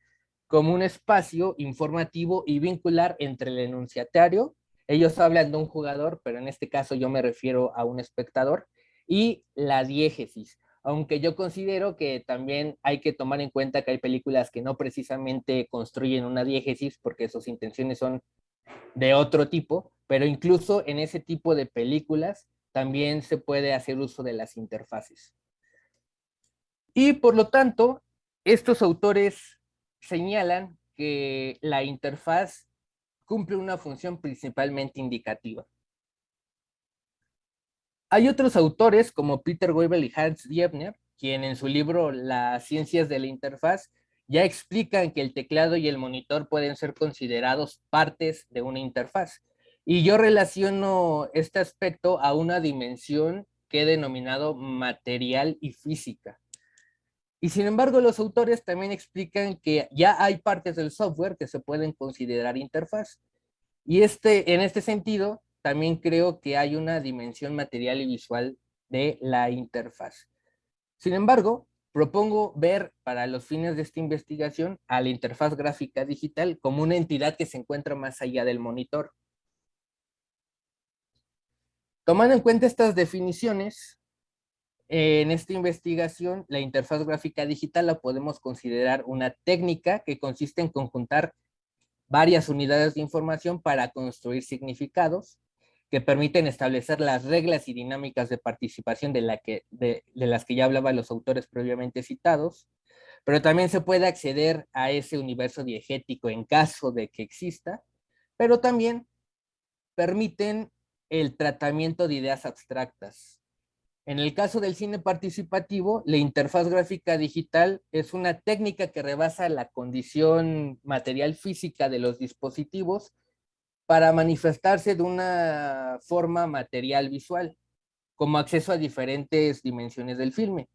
como un espacio informativo y vincular entre el enunciatario. Ellos hablan de un jugador, pero en este caso yo me refiero a un espectador, y la diégesis. Aunque yo considero que también hay que tomar en cuenta que hay películas que no precisamente construyen una diégesis porque sus intenciones son de otro tipo, pero incluso en ese tipo de películas también se puede hacer uso de las interfaces. Y por lo tanto, estos autores señalan que la interfaz cumple una función principalmente indicativa. Hay otros autores como Peter Weibel y Hans Diebner, quien en su libro Las ciencias de la interfaz ya explican que el teclado y el monitor pueden ser considerados partes de una interfaz. Y yo relaciono este aspecto a una dimensión que he denominado material y física. Y sin embargo, los autores también explican que ya hay partes del software que se pueden considerar interfaz. Y en este sentido, también creo que hay una dimensión material y visual de la interfaz. Sin embargo, propongo ver para los fines de esta investigación a la interfaz gráfica digital como una entidad que se encuentra más allá del monitor. Tomando en cuenta estas definiciones, en esta investigación, la interfaz gráfica digital la podemos considerar una técnica que consiste en conjuntar varias unidades de información para construir significados que permiten establecer las reglas y dinámicas de participación de las que ya hablaban los autores previamente citados, pero también se puede acceder a ese universo diegético en caso de que exista, pero también permiten el tratamiento de ideas abstractas. En el caso del cine participativo, la interfaz gráfica digital es una técnica que rebasa la condición material física de los dispositivos para manifestarse de una forma material visual, como acceso a diferentes dimensiones del filme.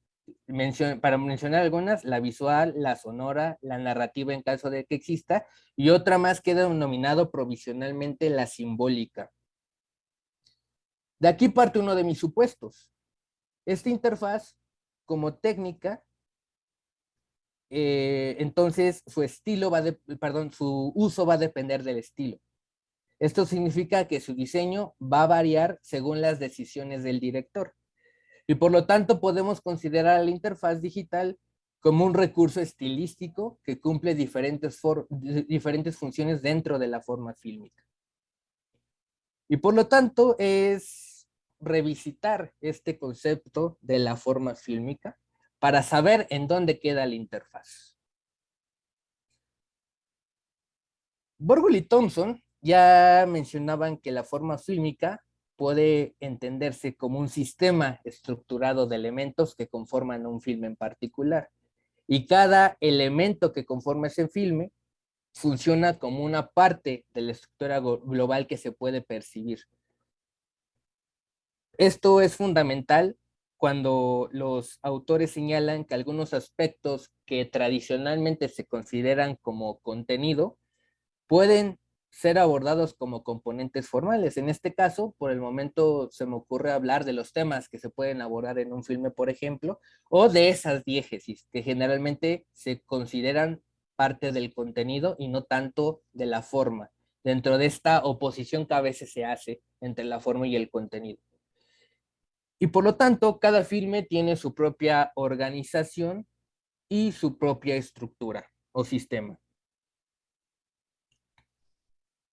Para mencionar algunas, la visual, la sonora, la narrativa en caso de que exista, y otra más que he denominado provisionalmente la simbólica. De aquí parte uno de mis supuestos. Esta interfaz, como técnica, entonces su uso va a depender del estilo. Esto significa que su diseño va a variar según las decisiones del director. Y por lo tanto podemos considerar a la interfaz digital como un recurso estilístico que cumple diferentes funciones dentro de la forma fílmica. Y por lo tanto es revisitar este concepto de la forma fílmica para saber en dónde queda la interfaz. Bourgoul y Thompson ya mencionaban que la forma fílmica puede entenderse como un sistema estructurado de elementos que conforman un filme en particular. Y cada elemento que conforma ese filme funciona como una parte de la estructura global que se puede percibir. Esto es fundamental cuando los autores señalan que algunos aspectos que tradicionalmente se consideran como contenido pueden ser abordados como componentes formales. En este caso, por el momento se me ocurre hablar de los temas que se pueden abordar en un filme, por ejemplo, o de esas diégesis que generalmente se consideran parte del contenido y no tanto de la forma, dentro de esta oposición que a veces se hace entre la forma y el contenido. Y por lo tanto, cada filme tiene su propia organización y su propia estructura o sistema.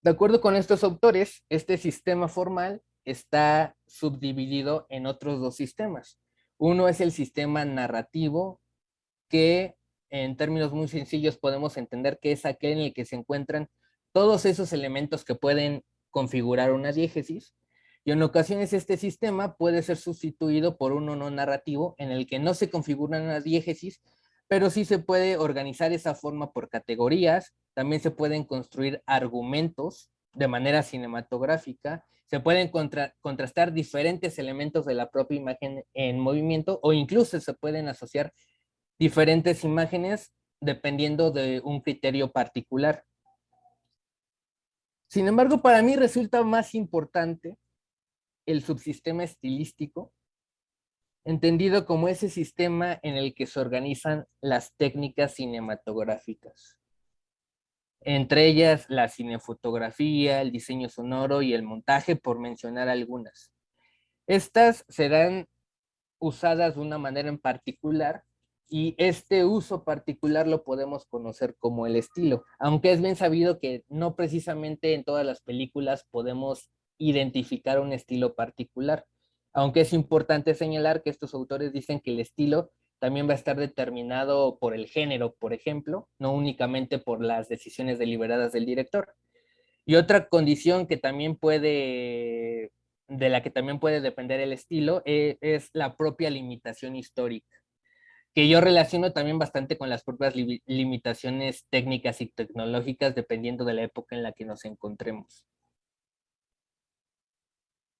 De acuerdo con estos autores, este sistema formal está subdividido en otros dos sistemas. Uno es el sistema narrativo, que en términos muy sencillos podemos entender que es aquel en el que se encuentran todos esos elementos que pueden configurar una diégesis, y en ocasiones este sistema puede ser sustituido por uno no narrativo en el que no se configura una diégesis, pero sí se puede organizar esa forma por categorías, también se pueden construir argumentos de manera cinematográfica, se pueden contrastar diferentes elementos de la propia imagen en movimiento, o incluso se pueden asociar diferentes imágenes dependiendo de un criterio particular. Sin embargo, para mí resulta más importante el subsistema estilístico, entendido como ese sistema en el que se organizan las técnicas cinematográficas. Entre ellas la cinefotografía, el diseño sonoro y el montaje, por mencionar algunas. Estas serán usadas de una manera en particular, y este uso particular lo podemos conocer como el estilo, aunque es bien sabido que no precisamente en todas las películas podemos identificar un estilo particular, aunque es importante señalar que estos autores dicen que el estilo también va a estar determinado por el género, por ejemplo, no únicamente por las decisiones deliberadas del director. Y otra condición que también de la que también puede depender el estilo, es la propia limitación histórica, que yo relaciono también bastante con las propias limitaciones técnicas y tecnológicas dependiendo de la época en la que nos encontremos.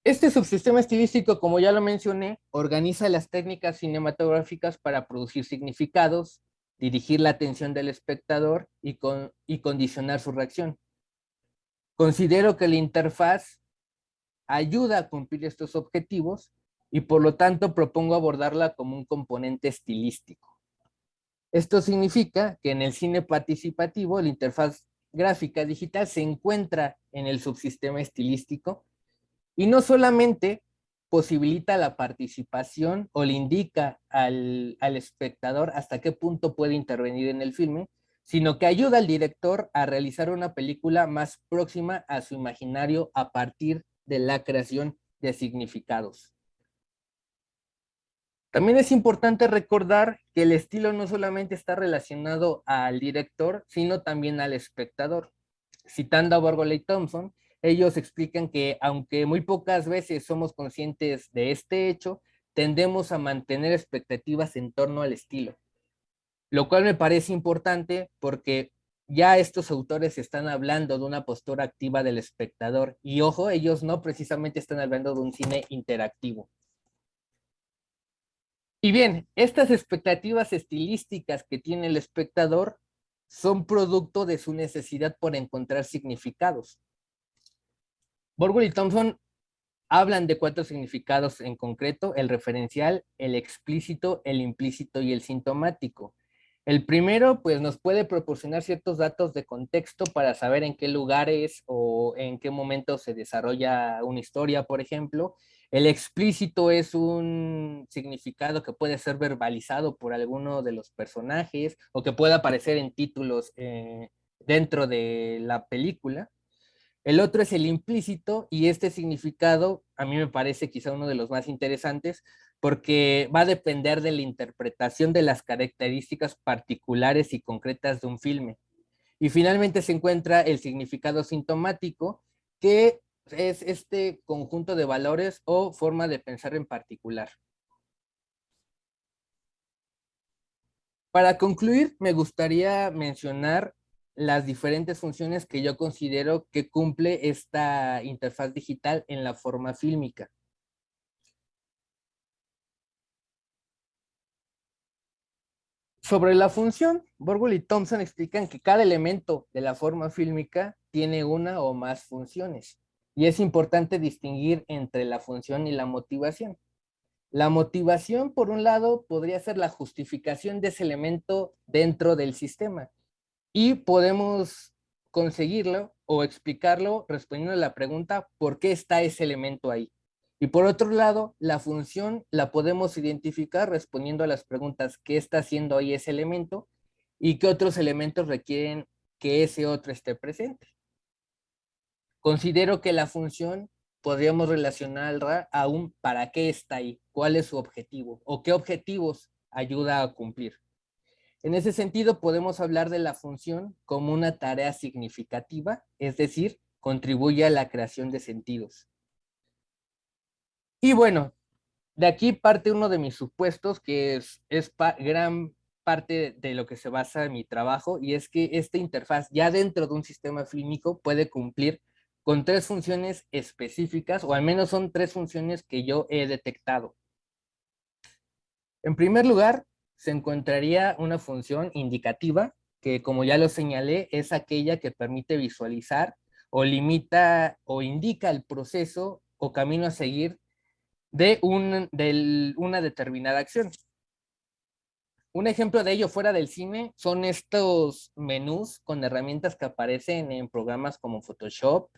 Este subsistema estilístico, como ya lo mencioné, organiza las técnicas cinematográficas para producir significados, dirigir la atención del espectador y condicionar su reacción. Considero que la interfaz ayuda a cumplir estos objetivos y por lo tanto propongo abordarla como un componente estilístico. Esto significa que en el cine participativo la interfaz gráfica digital se encuentra en el subsistema estilístico y no solamente posibilita la participación o le indica al espectador hasta qué punto puede intervenir en el filme, sino que ayuda al director a realizar una película más próxima a su imaginario a partir de la creación de significados. También es importante recordar que el estilo no solamente está relacionado al director, sino también al espectador. Citando a Borgoley Thompson, ellos explican que aunque muy pocas veces somos conscientes de este hecho, tendemos a mantener expectativas en torno al estilo, lo cual me parece importante porque ya estos autores están hablando de una postura activa del espectador y ojo, ellos no precisamente están hablando de un cine interactivo. Y bien, estas expectativas estilísticas que tiene el espectador son producto de su necesidad por encontrar significados. Borgwell y Thompson hablan de 4 significados en concreto: el referencial, el explícito, el implícito y el sintomático. El primero, pues, nos puede proporcionar ciertos datos de contexto para saber en qué lugares o en qué momento se desarrolla una historia, por ejemplo. El explícito es un significado que puede ser verbalizado por alguno de los personajes o que puede aparecer en títulos dentro de la película. El otro es el implícito y este significado a mí me parece quizá uno de los más interesantes porque va a depender de la interpretación de las características particulares y concretas de un filme. Y finalmente se encuentra el significado sintomático, que es este conjunto de valores o forma de pensar en particular. Para concluir, me gustaría mencionar las diferentes funciones que yo considero que cumple esta interfaz digital en la forma fílmica. Sobre la función, Borgwell y Thompson explican que cada elemento de la forma fílmica tiene una o más funciones, y es importante distinguir entre la función y la motivación. La motivación, por un lado, podría ser la justificación de ese elemento dentro del sistema, y podemos conseguirlo o explicarlo respondiendo a la pregunta ¿por qué está ese elemento ahí? Y por otro lado, la función la podemos identificar respondiendo a las preguntas ¿qué está haciendo ahí ese elemento? Y qué otros elementos requieren que ese otro esté presente. Considero que la función podríamos relacionarla a un ¿para qué está ahí? ¿Cuál es su objetivo? ¿O qué objetivos ayuda a cumplir? En ese sentido, podemos hablar de la función como una tarea significativa, es decir, contribuye a la creación de sentidos. Y bueno, de aquí parte uno de mis supuestos, que es gran parte de lo que se basa en mi trabajo, y es que esta interfaz ya dentro de un sistema fílmico puede cumplir con 3 funciones específicas, o al menos son 3 funciones que yo he detectado. En primer lugar, se encontraría una función indicativa, que como ya lo señalé, es aquella que permite visualizar o limita o indica el proceso o camino a seguir de una determinada acción. Un ejemplo de ello fuera del cine son estos menús con herramientas que aparecen en programas como Photoshop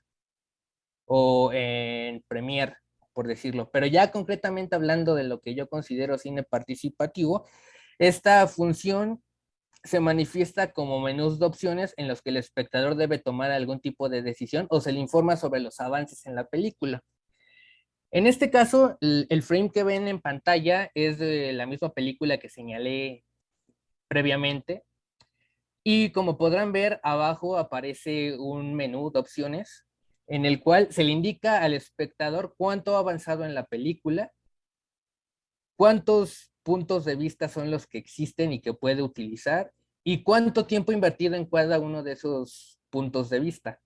o en Premiere, por decirlo. Pero ya concretamente hablando de lo que yo considero cine participativo, esta función se manifiesta como menús de opciones en los que el espectador debe tomar algún tipo de decisión o se le informa sobre los avances en la película. En este caso, el frame que ven en pantalla es de la misma película que señalé previamente. Y como podrán ver, abajo aparece un menú de opciones en el cual se le indica al espectador cuánto ha avanzado en la película, cuántos puntos de vista son los que existen y que puede utilizar, y cuánto tiempo invertido en cada uno de esos puntos de vista.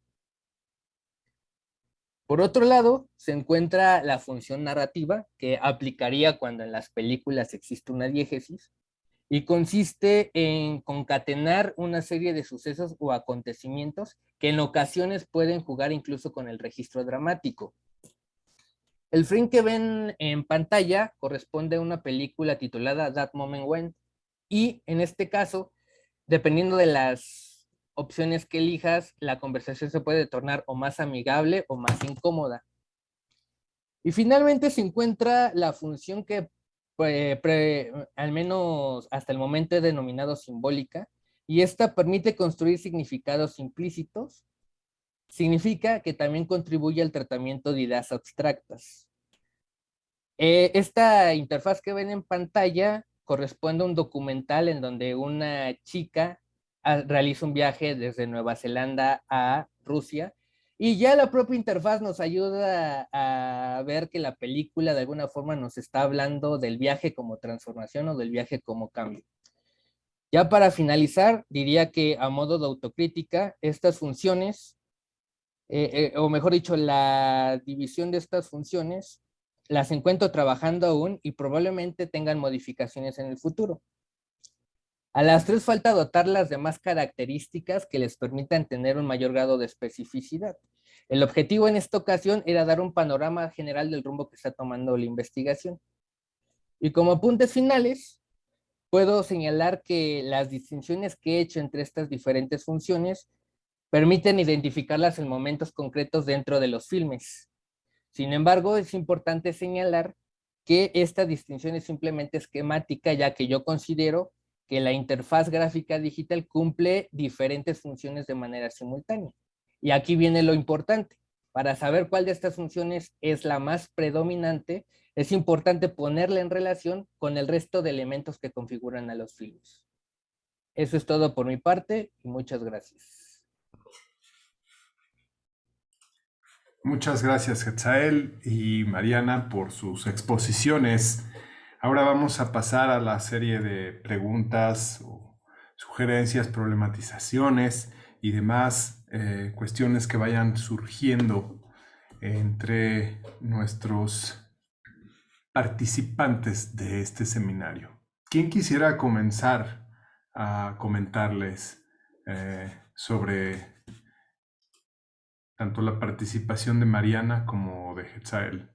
Por otro lado, se encuentra la función narrativa, que aplicaría cuando en las películas existe una diégesis, y consiste en concatenar una serie de sucesos o acontecimientos que en ocasiones pueden jugar incluso con el registro dramático. El frame que ven en pantalla corresponde a una película titulada That Moment When, y en este caso, dependiendo de las opciones que elijas, la conversación se puede tornar o más amigable o más incómoda. Y finalmente se encuentra la función que al menos hasta el momento he denominado simbólica, y esta permite construir significados implícitos. Significa que también contribuye al tratamiento de ideas abstractas. Esta interfaz que ven en pantalla corresponde a un documental en donde una chica realiza un viaje desde Nueva Zelanda a Rusia, y ya la propia interfaz nos ayuda a ver que la película de alguna forma nos está hablando del viaje como transformación o del viaje como cambio. Ya para finalizar, diría que a modo de autocrítica, estas funciones, o mejor dicho, la división de estas funciones, las encuentro trabajando aún y probablemente tengan modificaciones en el futuro. A las tres falta dotarlas de más características que les permitan tener un mayor grado de especificidad. El objetivo en esta ocasión era dar un panorama general del rumbo que está tomando la investigación. Y como apuntes finales, puedo señalar que las distinciones que he hecho entre estas diferentes funciones permiten identificarlas en momentos concretos dentro de los filmes. Sin embargo, es importante señalar que esta distinción es simplemente esquemática, ya que yo considero que la interfaz gráfica digital cumple diferentes funciones de manera simultánea. Y aquí viene lo importante. Para saber cuál de estas funciones es la más predominante, es importante ponerla en relación con el resto de elementos que configuran a los filmes. Eso es todo por mi parte y muchas gracias. Muchas gracias, Hetzael y Mariana, por sus exposiciones. Ahora vamos a pasar a la serie de preguntas o sugerencias, problematizaciones y demás cuestiones que vayan surgiendo entre nuestros participantes de este seminario. ¿Quién quisiera comenzar a comentarles sobre tanto la participación de Mariana como de Hetzael?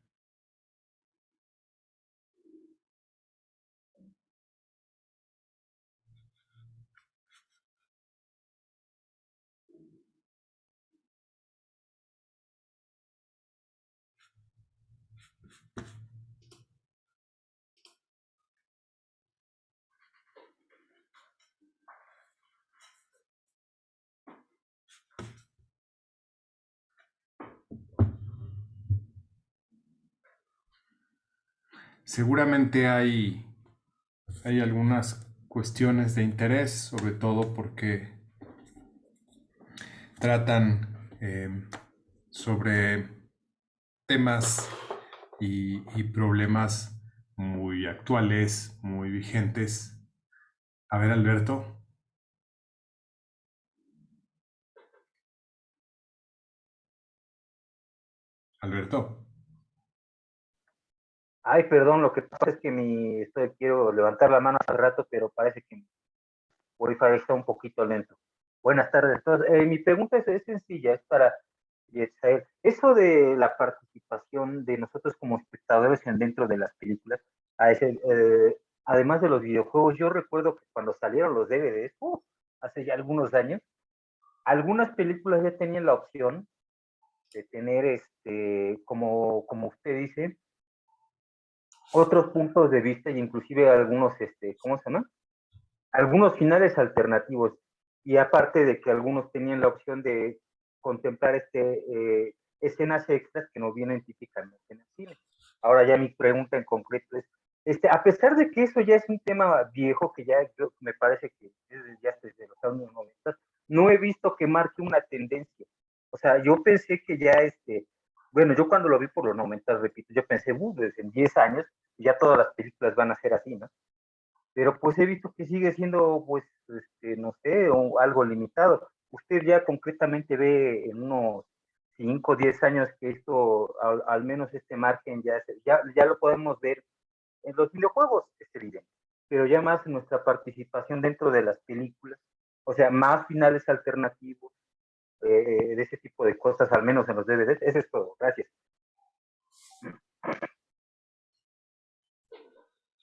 Seguramente hay algunas cuestiones de interés, sobre todo porque tratan sobre temas y problemas muy actuales, muy vigentes. A ver, Alberto. Alberto. Ay, perdón, lo que pasa es que quiero levantar la mano hace rato, pero parece que mi Wi-Fi está un poquito lento. Buenas tardes. Entonces, mi pregunta es sencilla, es para Yetzael. Eso de la participación de nosotros como espectadores dentro de las películas, además de los videojuegos, yo recuerdo que cuando salieron los DVDs, hace ya algunos años, algunas películas ya tenían la opción de tener, como usted dice, otros puntos de vista y inclusive algunos, ¿cómo se llama? Algunos finales alternativos. Y aparte de que algunos tenían la opción de contemplar escenas extras que no vienen típicamente en el cine. Ahora ya mi pregunta en concreto es, a pesar de que eso ya es un tema viejo, que ya me parece que desde los años 90, no he visto que marque una tendencia. O sea, yo pensé que ya bueno, yo cuando lo vi por los 90, repito, yo pensé, desde en 10 años ya todas las películas van a ser así, ¿no? Pero pues he visto que sigue siendo, pues, no sé, algo limitado. Usted ya concretamente ve en unos 5 o 10 años que esto, al menos este margen ya lo podemos ver en los videojuegos, es evidente, pero ya más en nuestra participación dentro de las películas, o sea, más finales alternativos, de ese tipo de cosas, al menos en los DVDs. Eso es todo. Gracias.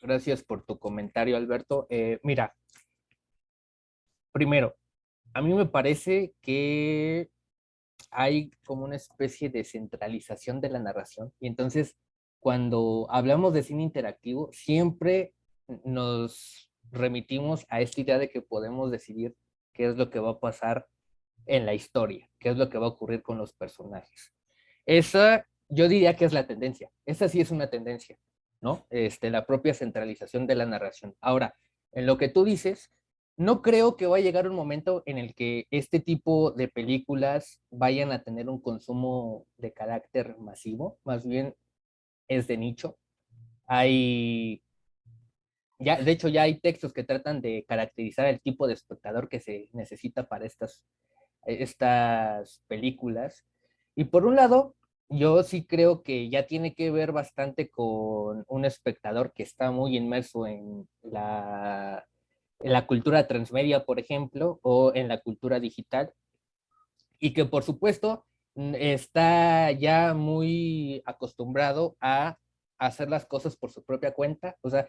Gracias por tu comentario, Alberto. Mira, primero, a mí me parece que hay como una especie de centralización de la narración y entonces cuando hablamos de cine interactivo siempre nos remitimos a esta idea de que podemos decidir qué es lo que va a pasar en la historia, qué es lo que va a ocurrir con los personajes. Esa yo diría que es la tendencia, esa sí es una tendencia, ¿no? La propia centralización de la narración. Ahora, en lo que tú dices, no creo que vaya a llegar un momento en el que este tipo de películas vayan a tener un consumo de carácter masivo, más bien es de nicho. Hay, ya, de hecho, ya hay textos que tratan de caracterizar el tipo de espectador que se necesita para estas películas. Y por un lado, yo sí creo que ya tiene que ver bastante con un espectador que está muy inmerso en la cultura transmedia, por ejemplo, o en la cultura digital, y que por supuesto está ya muy acostumbrado a hacer las cosas por su propia cuenta. O sea,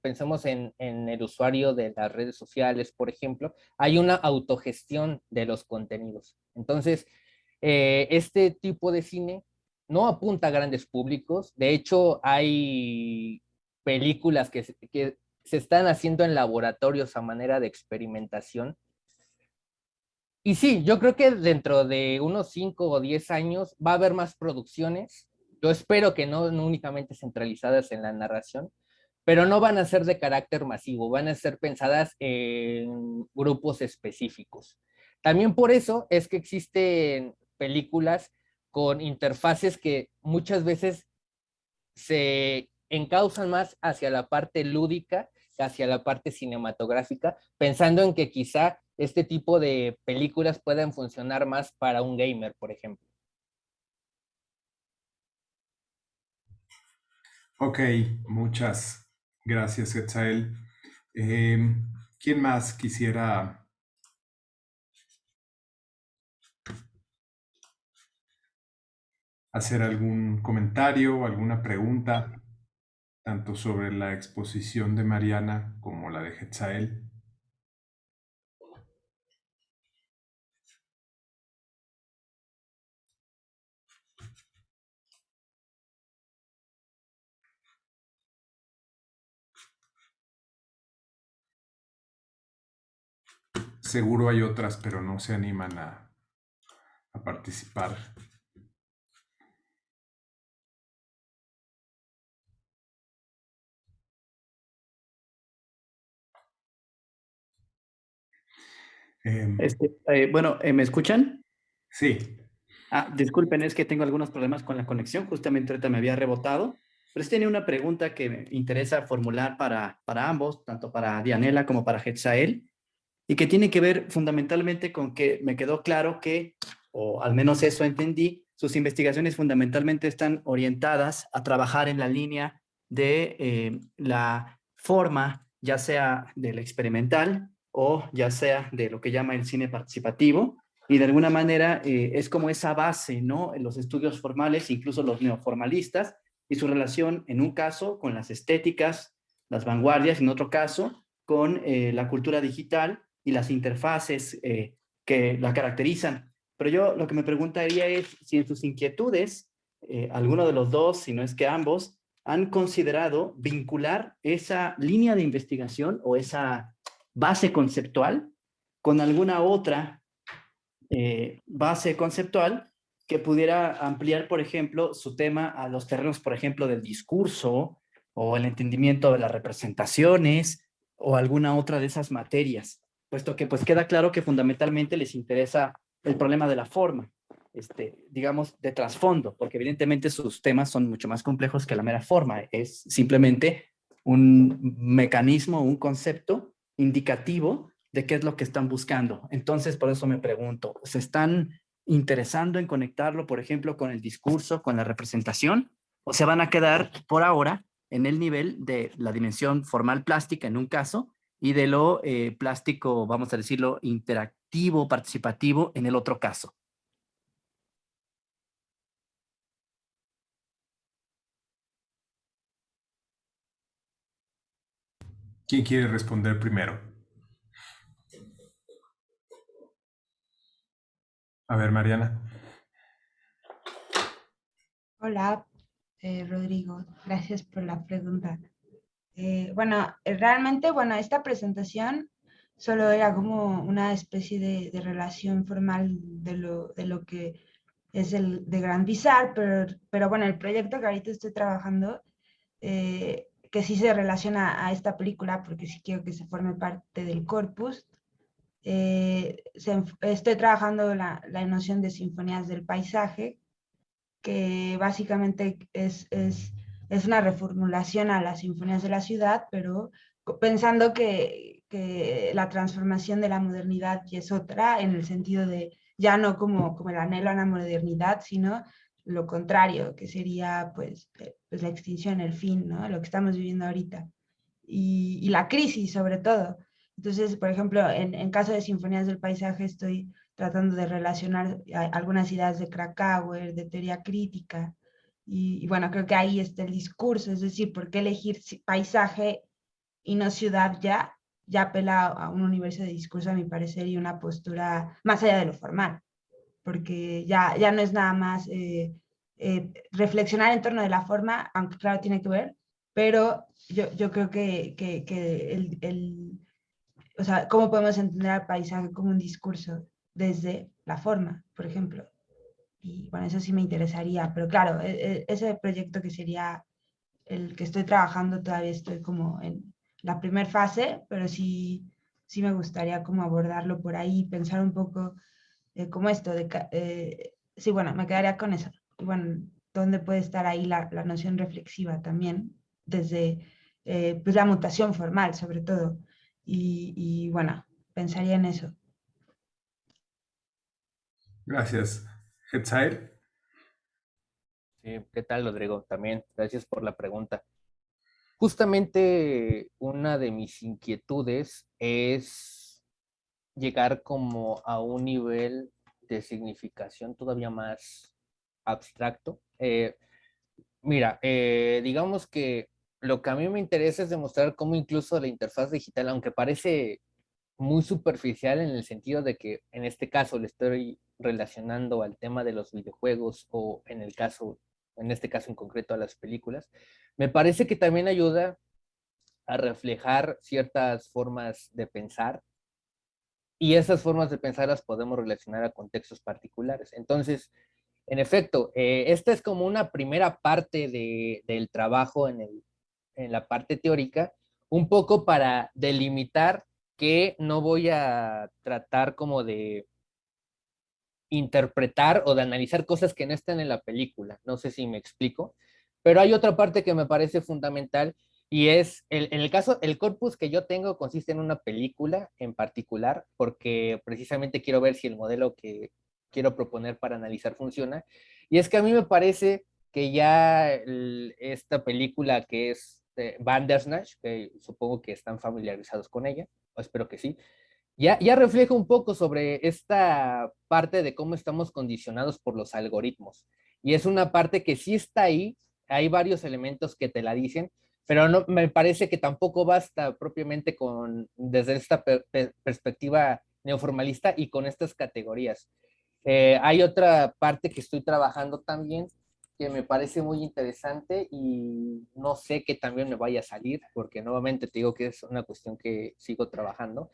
pensemos en el usuario de las redes sociales, por ejemplo, hay una autogestión de los contenidos. Entonces, este tipo de cine no apunta a grandes públicos. De hecho, hay películas que se están haciendo en laboratorios a manera de experimentación. Y sí, yo creo que dentro de unos 5 o 10 años va a haber más producciones. Yo espero que no únicamente centralizadas en la narración, pero no van a ser de carácter masivo, van a ser pensadas en grupos específicos. También por eso es que existen películas con interfaces que muchas veces se encausan más hacia la parte lúdica que hacia la parte cinematográfica, pensando en que quizá este tipo de películas puedan funcionar más para un gamer, por ejemplo. Ok, muchas gracias, Etzael. Eh, ¿Quién más quisiera hacer algún comentario, alguna pregunta, tanto sobre la exposición de Mariana como la de Etzael? Seguro hay otras, pero no se animan a participar. Em, ¿Me escuchan? sí, Disculpen, es que tengo algunos problemas con la conexión. Justamente ahorita me había rebotado. Pero sí tenía una pregunta que me interesa formular para ambos, tanto para Dianela como para Hetzael, y que tiene que ver fundamentalmente con que me quedó claro que, o al menos eso entendí, sus investigaciones fundamentalmente están orientadas a trabajar en la línea de la forma, ya sea del experimental o ya sea de lo que llama el cine participativo, y de alguna manera es como esa base, ¿no? En los estudios formales, incluso los neoformalistas, y su relación en un caso con las estéticas, las vanguardias, en otro caso con la cultura digital y las interfaces que la caracterizan. Pero yo lo que me preguntaría es si en sus inquietudes, alguno de los dos, si no es que ambos, han considerado vincular esa línea de investigación o esa base conceptual con alguna otra base conceptual que pudiera ampliar, por ejemplo, su tema a los terrenos, por ejemplo, del discurso o el entendimiento de las representaciones o alguna otra de esas materias, puesto que pues queda claro que fundamentalmente les interesa el problema de la forma, digamos, de trasfondo, porque evidentemente sus temas son mucho más complejos que la mera forma, es simplemente un mecanismo, un concepto indicativo de qué es lo que están buscando. Entonces, por eso me pregunto, ¿se están interesando en conectarlo, por ejemplo, con el discurso, con la representación, o se van a quedar por ahora en el nivel de la dimensión formal plástica en un caso y de lo plástico, vamos a decirlo, interactivo, participativo en el otro caso? ¿Quién quiere responder primero? A ver, Mariana. Hola, Rodrigo, gracias por la pregunta. Bueno, realmente, bueno, esta presentación solo era como una especie de relación formal de lo que es el de Grand Bizarre, pero bueno, el proyecto que ahorita estoy trabajando, que sí se relaciona a esta película, porque sí quiero que se forme parte del corpus, estoy trabajando la noción de sinfonías del paisaje, que básicamente es una reformulación a las sinfonías de la ciudad, pero pensando que la transformación de la modernidad ya es otra, en el sentido de ya no como el anhelo a la modernidad, sino lo contrario, que sería pues la extinción, el fin, ¿no? Lo que estamos viviendo ahorita. Y la crisis sobre todo. Entonces, por ejemplo, en caso de Sinfonías del Paisaje estoy tratando de relacionar algunas ideas de Krakauer, de teoría crítica, y bueno, creo que ahí está el discurso, es decir, ¿por qué elegir paisaje y no ciudad ya? Ya apela a un universo de discurso, a mi parecer, y una postura más allá de lo formal, porque ya no es nada más reflexionar en torno de la forma, aunque claro tiene que ver, pero yo creo que o sea, cómo podemos entender al paisaje como un discurso desde la forma, por ejemplo. Y bueno, eso sí me interesaría, pero claro, ese proyecto que sería el que estoy trabajando, todavía estoy como en la primera fase, pero sí me gustaría como abordarlo por ahí, pensar un poco como esto, sí, bueno, me quedaría con eso. Y bueno, ¿dónde puede estar ahí la noción reflexiva también? Desde pues la mutación formal, sobre todo. Y bueno, pensaría en eso. Gracias. Hetzael. Sí, ¿qué tal, Rodrigo? También, gracias por la pregunta. Justamente una de mis inquietudes es llegar como a un nivel de significación todavía más abstracto. Mira, digamos que lo que a mí me interesa es demostrar cómo incluso la interfaz digital, aunque parece muy superficial en el sentido de que en este caso le estoy relacionando al tema de los videojuegos o en este caso en concreto a las películas, me parece que también ayuda a reflejar ciertas formas de pensar y esas formas de pensar las podemos relacionar a contextos particulares. Entonces, en efecto, esta es como una primera parte del trabajo en la parte teórica, un poco para delimitar que no voy a tratar como de interpretar o de analizar cosas que no están en la película. No sé si me explico, pero hay otra parte que me parece fundamental y es, en el caso, el corpus que yo tengo consiste en una película en particular, porque precisamente quiero ver si el modelo que quiero proponer para analizar funciona. Y es que a mí me parece que ya esta película que es Bandersnatch, que supongo que están familiarizados con ella, o espero que sí, ya refleja un poco sobre esta parte de cómo estamos condicionados por los algoritmos. Y es una parte que sí está ahí, hay varios elementos que te la dicen, pero no me parece que tampoco basta propiamente desde esta perspectiva neoformalista y con estas categorías. Hay otra parte que estoy trabajando también que me parece muy interesante y no sé qué también me vaya a salir, porque nuevamente te digo que es una cuestión que sigo trabajando.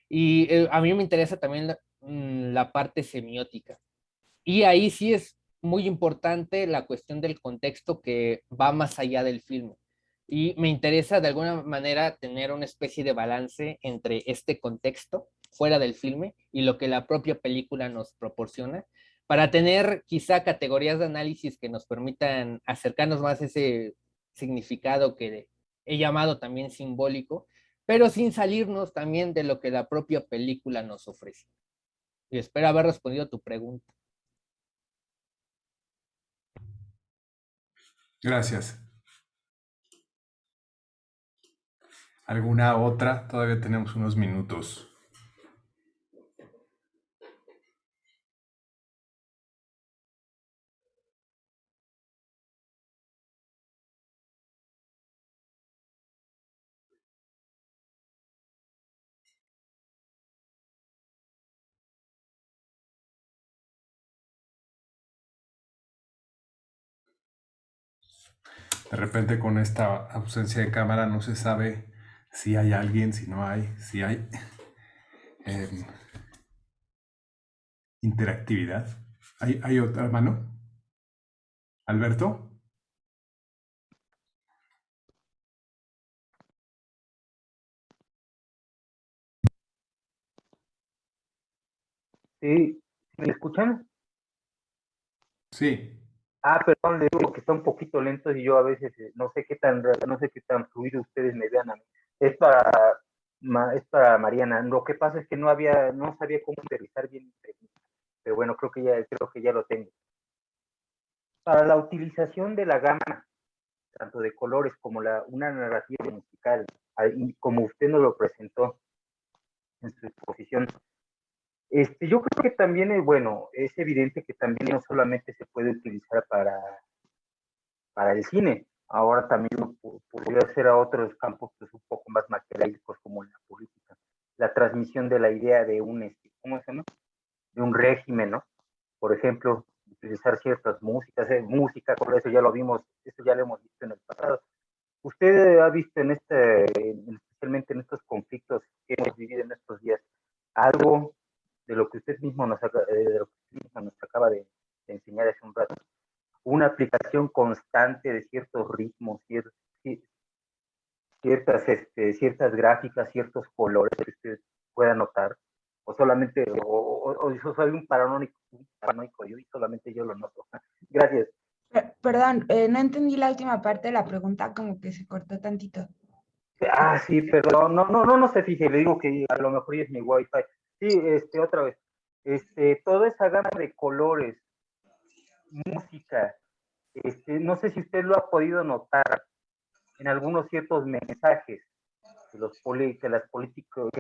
Y a mí me interesa también la parte semiótica. Y ahí sí es muy importante la cuestión del contexto que va más allá del filme. Y me interesa de alguna manera tener una especie de balance entre este contexto fuera del filme y lo que la propia película nos proporciona para tener quizá categorías de análisis que nos permitan acercarnos más a ese significado que he llamado también simbólico, pero sin salirnos también de lo que la propia película nos ofrece. Y espero haber respondido a tu pregunta. Gracias. ¿Alguna otra? Todavía tenemos unos minutos. De repente con esta ausencia de cámara no se sabe si hay alguien, si no hay, si hay em, interactividad. ¿Hay otra mano? ¿Alberto? Sí, ¿me escuchan? Sí. Ah, perdón, le digo que está un poquito lento y yo a veces no sé qué tan fluido ustedes me vean a mí. Es es para Mariana. Lo que pasa es que no sabía cómo aterrizar bien, pero bueno, creo que ya lo tengo. Para la utilización de la gama, tanto de colores como una narrativa musical, como usted nos lo presentó en su exposición, yo creo que también es evidente que también no solamente se puede utilizar para el cine, ahora también podría ser a otros campos pues, un poco más maquiavélicos como la política, la transmisión de la idea de ¿cómo se llama? De un régimen, ¿no? Por ejemplo, utilizar ciertas música, por eso ya lo vimos, eso ya lo hemos visto en el pasado. ¿Usted ha visto especialmente en estos conflictos que hemos vivido en estos días, algo de lo que usted mismo nos acaba de enseñar hace un rato? Una aplicación constante de ciertos ritmos, ciertas gráficas, ciertos colores que usted pueda notar, o solamente, o yo soy un paranoico yo y solamente yo lo noto. Gracias. Perdón, no entendí la última parte de la pregunta, como que se cortó tantito. Ah, sí, perdón, no se fije, le digo que a lo mejor ya es mi wifi. Sí, otra vez, toda esa gama de colores, música, no sé si usted lo ha podido notar en algunos ciertos mensajes que los políticos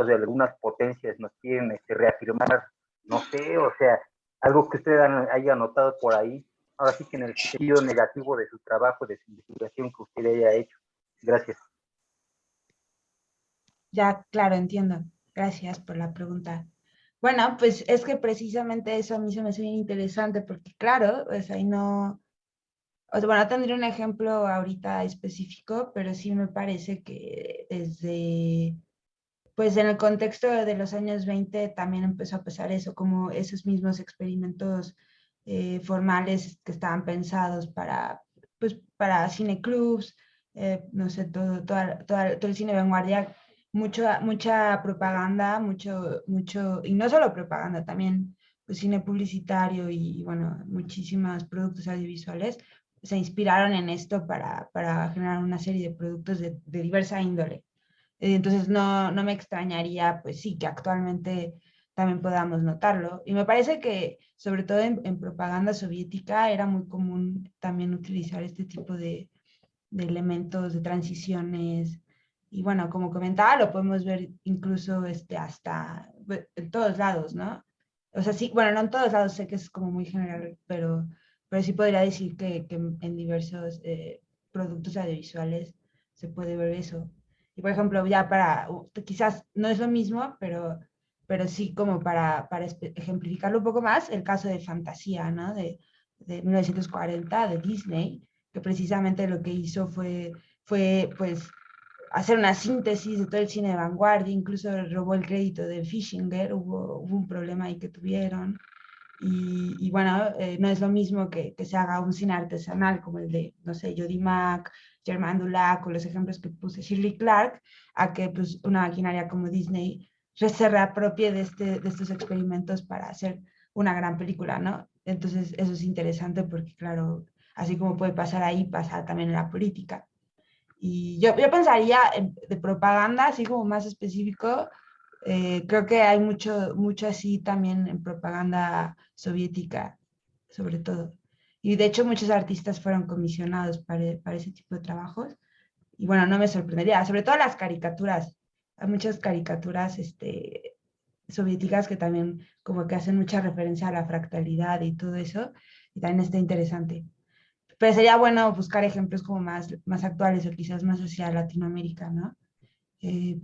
de algunas potencias nos quieren reafirmar, no sé, o sea, algo que usted haya notado por ahí, ahora sí que en el sentido negativo de su trabajo, de su investigación que usted haya hecho. Gracias. Ya, claro, entiendo. Gracias por la pregunta. Bueno, pues es que precisamente eso a mí se me hace bien interesante porque, claro, pues ahí no, o sea, bueno, tendré un ejemplo ahorita específico, pero sí me parece que desde, pues en el contexto de los años 20 también empezó a pasar eso, como esos mismos experimentos formales que estaban pensados para, pues, para cineclubs, no sé, todo el cine de vanguardia, mucha propaganda, y no solo propaganda, también pues, cine publicitario y, bueno, muchísimos productos audiovisuales se inspiraron en esto para generar una serie de productos de diversa índole. Entonces no me extrañaría, pues sí, que actualmente también podamos notarlo. Y me parece que, sobre todo en propaganda soviética, era muy común también utilizar este tipo de elementos, de transiciones. Y bueno, como comentaba, lo podemos ver incluso hasta en todos lados, ¿no? O sea, sí, bueno, no en todos lados, sé que es como muy general, pero sí podría decir que en diversos productos audiovisuales se puede ver eso. Y por ejemplo, ya quizás no es lo mismo, pero sí como para ejemplificarlo un poco más, el caso de Fantasía, ¿no? De 1940, de Disney, que precisamente lo que hizo fue pues hacer una síntesis de todo el cine de vanguardia, incluso robó el crédito de Fischinger, hubo un problema ahí que tuvieron. Y bueno, no es lo mismo que se haga un cine artesanal como el de, no sé, Jody Mack, Germain Dulac o los ejemplos que puse, Shirley Clark, a que pues, una maquinaria como Disney se reapropie de estos experimentos para hacer una gran película, ¿no? Entonces eso es interesante porque, claro, así como puede pasar ahí, pasa también en la política. Y yo pensaría de propaganda, así como más específico, creo que hay mucho así también en propaganda soviética, sobre todo. Y de hecho muchos artistas fueron comisionados para ese tipo de trabajos. Y bueno, no me sorprendería, sobre todo las caricaturas. Hay muchas caricaturas soviéticas que también como que hacen mucha referencia a la fractalidad y todo eso, y también está interesante. Pero sería bueno buscar ejemplos como más actuales o quizás más hacia Latinoamérica, ¿no?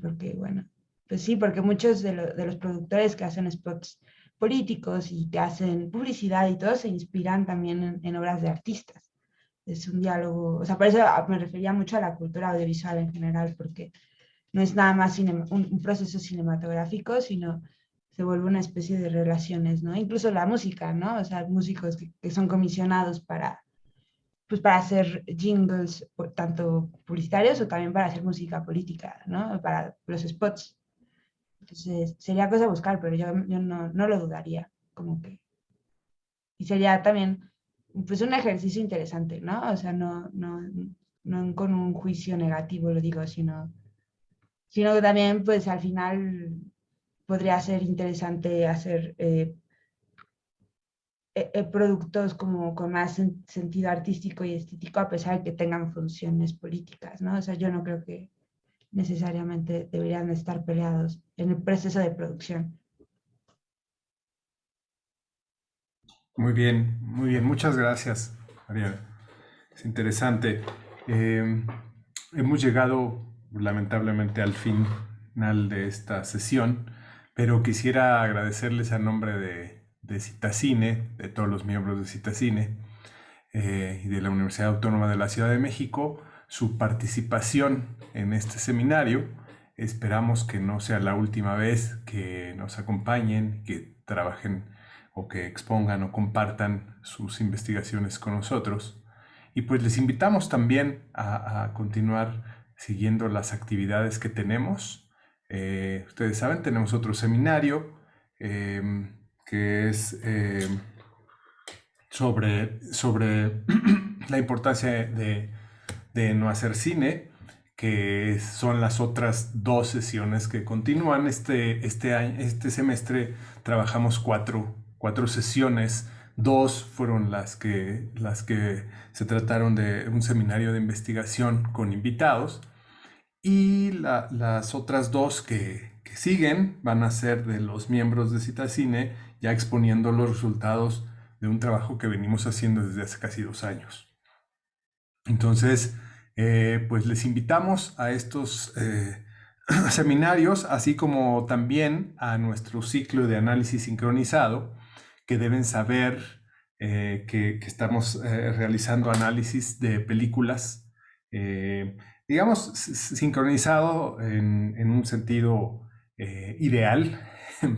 Porque, bueno, pues sí, porque muchos de los productores que hacen spots políticos y que hacen publicidad y todo se inspiran también en obras de artistas. Es un diálogo, o sea, por eso me refería mucho a la cultura audiovisual en general, porque no es nada más un proceso cinematográfico, sino se vuelve una especie de relaciones, ¿no? Incluso la música, ¿no? O sea, músicos que son comisionados pues para hacer jingles, tanto publicitarios o también para hacer música política, ¿no? Para los spots. Entonces, sería cosa buscar, pero yo no lo dudaría, como que. Y sería también, pues, un ejercicio interesante, ¿no? O sea, no con un juicio negativo lo digo, sino que también, pues, al final podría ser interesante hacer productos como con más sentido artístico y estético, a pesar de que tengan funciones políticas, ¿no? O sea, yo no creo que necesariamente deberían estar peleados en el proceso de producción. Muy bien, muchas gracias, María. Es interesante. Eh, Hemos llegado lamentablemente al final de esta sesión, pero quisiera agradecerles a nombre de Citacine, de todos los miembros de Citacine y de la Universidad Autónoma de la Ciudad de México, su participación en este seminario. Esperamos que no sea la última vez que nos acompañen, que trabajen o que expongan o compartan sus investigaciones con nosotros. Y pues les invitamos también a continuar siguiendo las actividades que tenemos. Ustedes saben, tenemos otro seminario que es sobre la importancia de no hacer cine, que son las otras dos sesiones que continúan. Este semestre trabajamos cuatro sesiones. Dos fueron las que se trataron de un seminario de investigación con invitados y las otras dos que siguen van a ser de los miembros de Citacine, ya exponiendo los resultados de un trabajo que venimos haciendo desde hace casi 2 años. Entonces, pues les invitamos a estos seminarios, así como también a nuestro ciclo de análisis sincronizado, que deben saber que estamos realizando análisis de películas, digamos, sincronizado en un sentido ideal,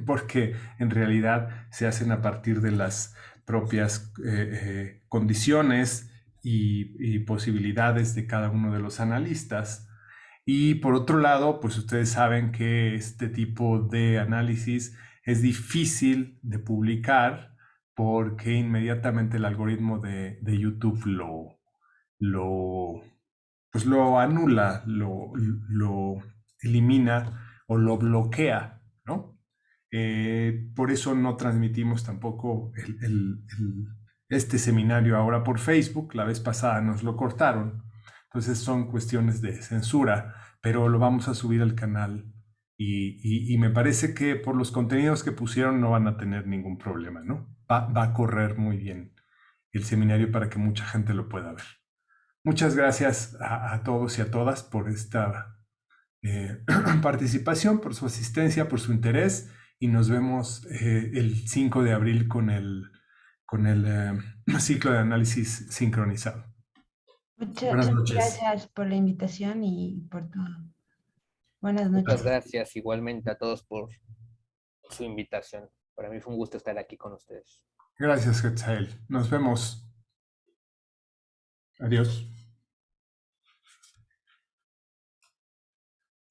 porque en realidad se hacen a partir de las propias condiciones y posibilidades de cada uno de los analistas. Y por otro lado, pues ustedes saben que este tipo de análisis es difícil de publicar porque inmediatamente el algoritmo de YouTube lo, pues lo anula, lo elimina o lo bloquea, ¿no? Por eso no transmitimos tampoco este seminario ahora por Facebook. La vez pasada nos lo cortaron. Entonces son cuestiones de censura, pero lo vamos a subir al canal y me parece que por los contenidos que pusieron no van a tener ningún problema, ¿no? Va a correr muy bien el seminario para que mucha gente lo pueda ver. Muchas gracias a todos y a todas por esta participación, por su asistencia, por su interés y nos vemos el 5 de abril con el ciclo de análisis sincronizado. Buenas Muchas noches. gracias por la invitación y por todo. Buenas Muchas noches. gracias igualmente a todos por su invitación. Para mí fue un gusto estar aquí con ustedes. Gracias, Hetzael. Nos vemos. Adiós.